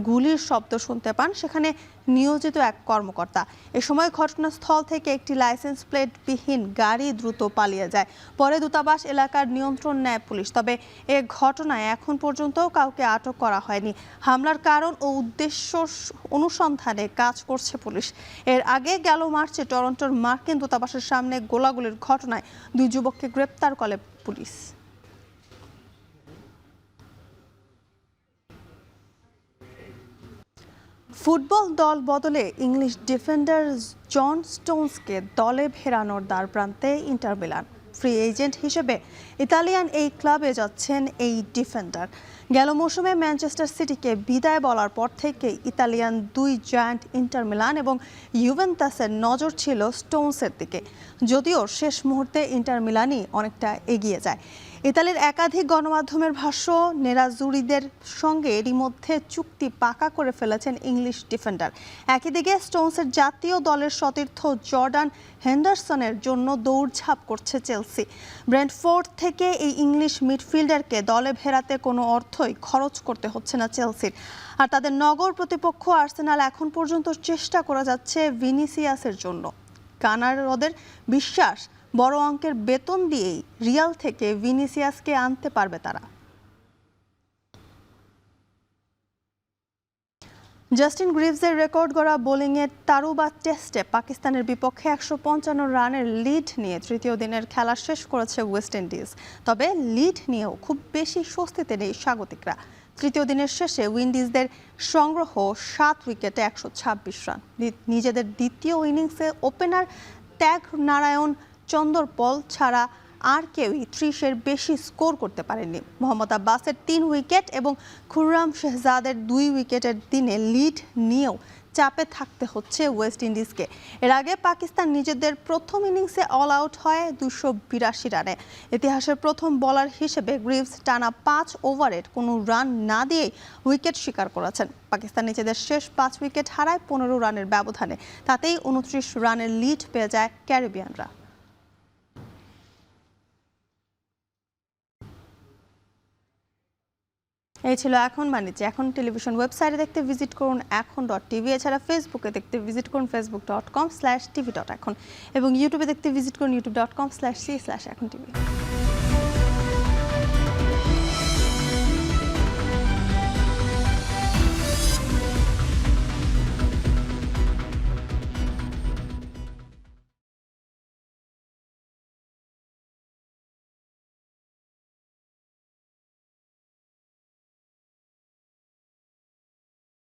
গুলির শব্দ শুনতে পান সেখানে নিয়োজিত এক কর্মকর্তা। এ সময় ঘটনাস্থল থেকে একটি লাইসেন্স প্লেটবিহীন গাড়ি দ্রুত পালিয়ে যায়। পরে দূতাবাস এলাকার নিয়ন্ত্রণ নেয় পুলিশ, তবে এ ঘটনায় এখন পর্যন্ত কাউকে আটক করা হয়নি। হামলার কারণ ও উদ্দেশ্য অনুসন্ধানে কাজ করছে পুলিশ। এর আগে গেল মার্চে টরন্টোর মার্কিন দূতাবাসের সামনে গোলাগুলির ঘটনায় 2 যুবককে গ্রেপ্তার করে পুলিশ। ফুটবল দল বদলে ইংলিশ ডিফেন্ডার জন স্টোনসকে দলে ফেরানোর দ্বারপ্রান্তে ইন্টার মিলান। ফ্রি এজেন্ট হিসেবে ইতালিয়ান এই ক্লাবে যাচ্ছেন এই ডিফেন্ডার। গেল মৌসুমে ম্যানচেস্টার সিটিকে বিদায় বলার পর থেকে ইতালিয়ান 2 জায়ান্ট ইন্টার মিলান এবং ইউভেন্টাসের নজর ছিল স্টোনসের দিকে, যদিও শেষ মুহূর্তে ইন্টার মিলানই অনেকটা এগিয়ে যায়। ইতালির একাধিক গণমাধ্যমের ভাষ্য, নেরাজুরিদের সঙ্গে এরই মধ্যে চুক্তি পাকা করে ফেলেছেন ইংলিশ ডিফেন্ডার। একই দিকে স্টোনসের জাতীয় দলের সতীর্থ জর্ডান হেন্ডারসনের জন্য দৌড়ঝাঁপ করছে চেলসি। ব্রেন্টফোর্ড থেকে এই ইংলিশ মিডফিল্ডারকে দলে ফেরাতে কোনো অর্থই খরচ করতে হচ্ছে না চেলসির। আর তাদের নগর প্রতিপক্ষ আর্সেনাল এখন পর্যন্ত চেষ্টা করে যাচ্ছে ভিনিসিয়াসের জন্য। কানারদের বিশ্বাস, বড় অঙ্কের বেতন দিয়েই রিয়াল থেকে ভিনিসিয়াসকে আনতে পারবে তারা। জাস্টিন গ্রিভসের রেকর্ড গড়া বোলিংয়ে তারুবা টেস্টে পাকিস্তানের বিপক্ষে 155 রানের লিড নিয়ে তৃতীয় দিনের খেলা শেষ করেছে ওয়েস্ট ইন্ডিজ। তবে লিড নিয়েও খুব বেশি স্বস্তিতে নেই স্বাগতিকরা। তৃতীয় দিনের শেষে উইন্ডিজদের সংগ্রহ 7 উইকেটে 126 রান। নিজেদের দ্বিতীয় ইনিংসে ওপেনার ত্যাগ নারায়ণ চন্দরপল ছাড়া আর কেউই 30-এর বেশি স্কোর করতে পারেননি। মোহাম্মদ আব্বাসের 3 উইকেট এবং খুররাম শেহজাদের 2 উইকেটের দিনে লিড নিয়েও চাপে থাকতে হচ্ছে ওয়েস্ট ইন্ডিজকে। এর আগে পাকিস্তান নিজেদের প্রথম ইনিংসে অল আউট হয় 282 রানে। ইতিহাসের প্রথম বোলার হিসেবে গ্রিভস টানা 5 ওভারে কোনো রান না দিয়েই উইকেট শিকার করেছেন। পাকিস্তান নিজেদের শেষ 5 উইকেট হারায় 15 রানের ব্যবধানে। তাতেই 29 রানের লিড পেয়ে যায় ক্যারিবিয়ানরা। এই ছিল এখন বাণিজ্য। এখন টেলিভিশন ওয়েবসাইটে দেখতে ভিজিট করুন এখন.tv। এছাড়া ফেসবুকে দেখতে ভিজিট করুন facebook.com/tv.এখন এবং ইউটিউবে দেখতে ভিজিট করুন youtube.com/c/echontv।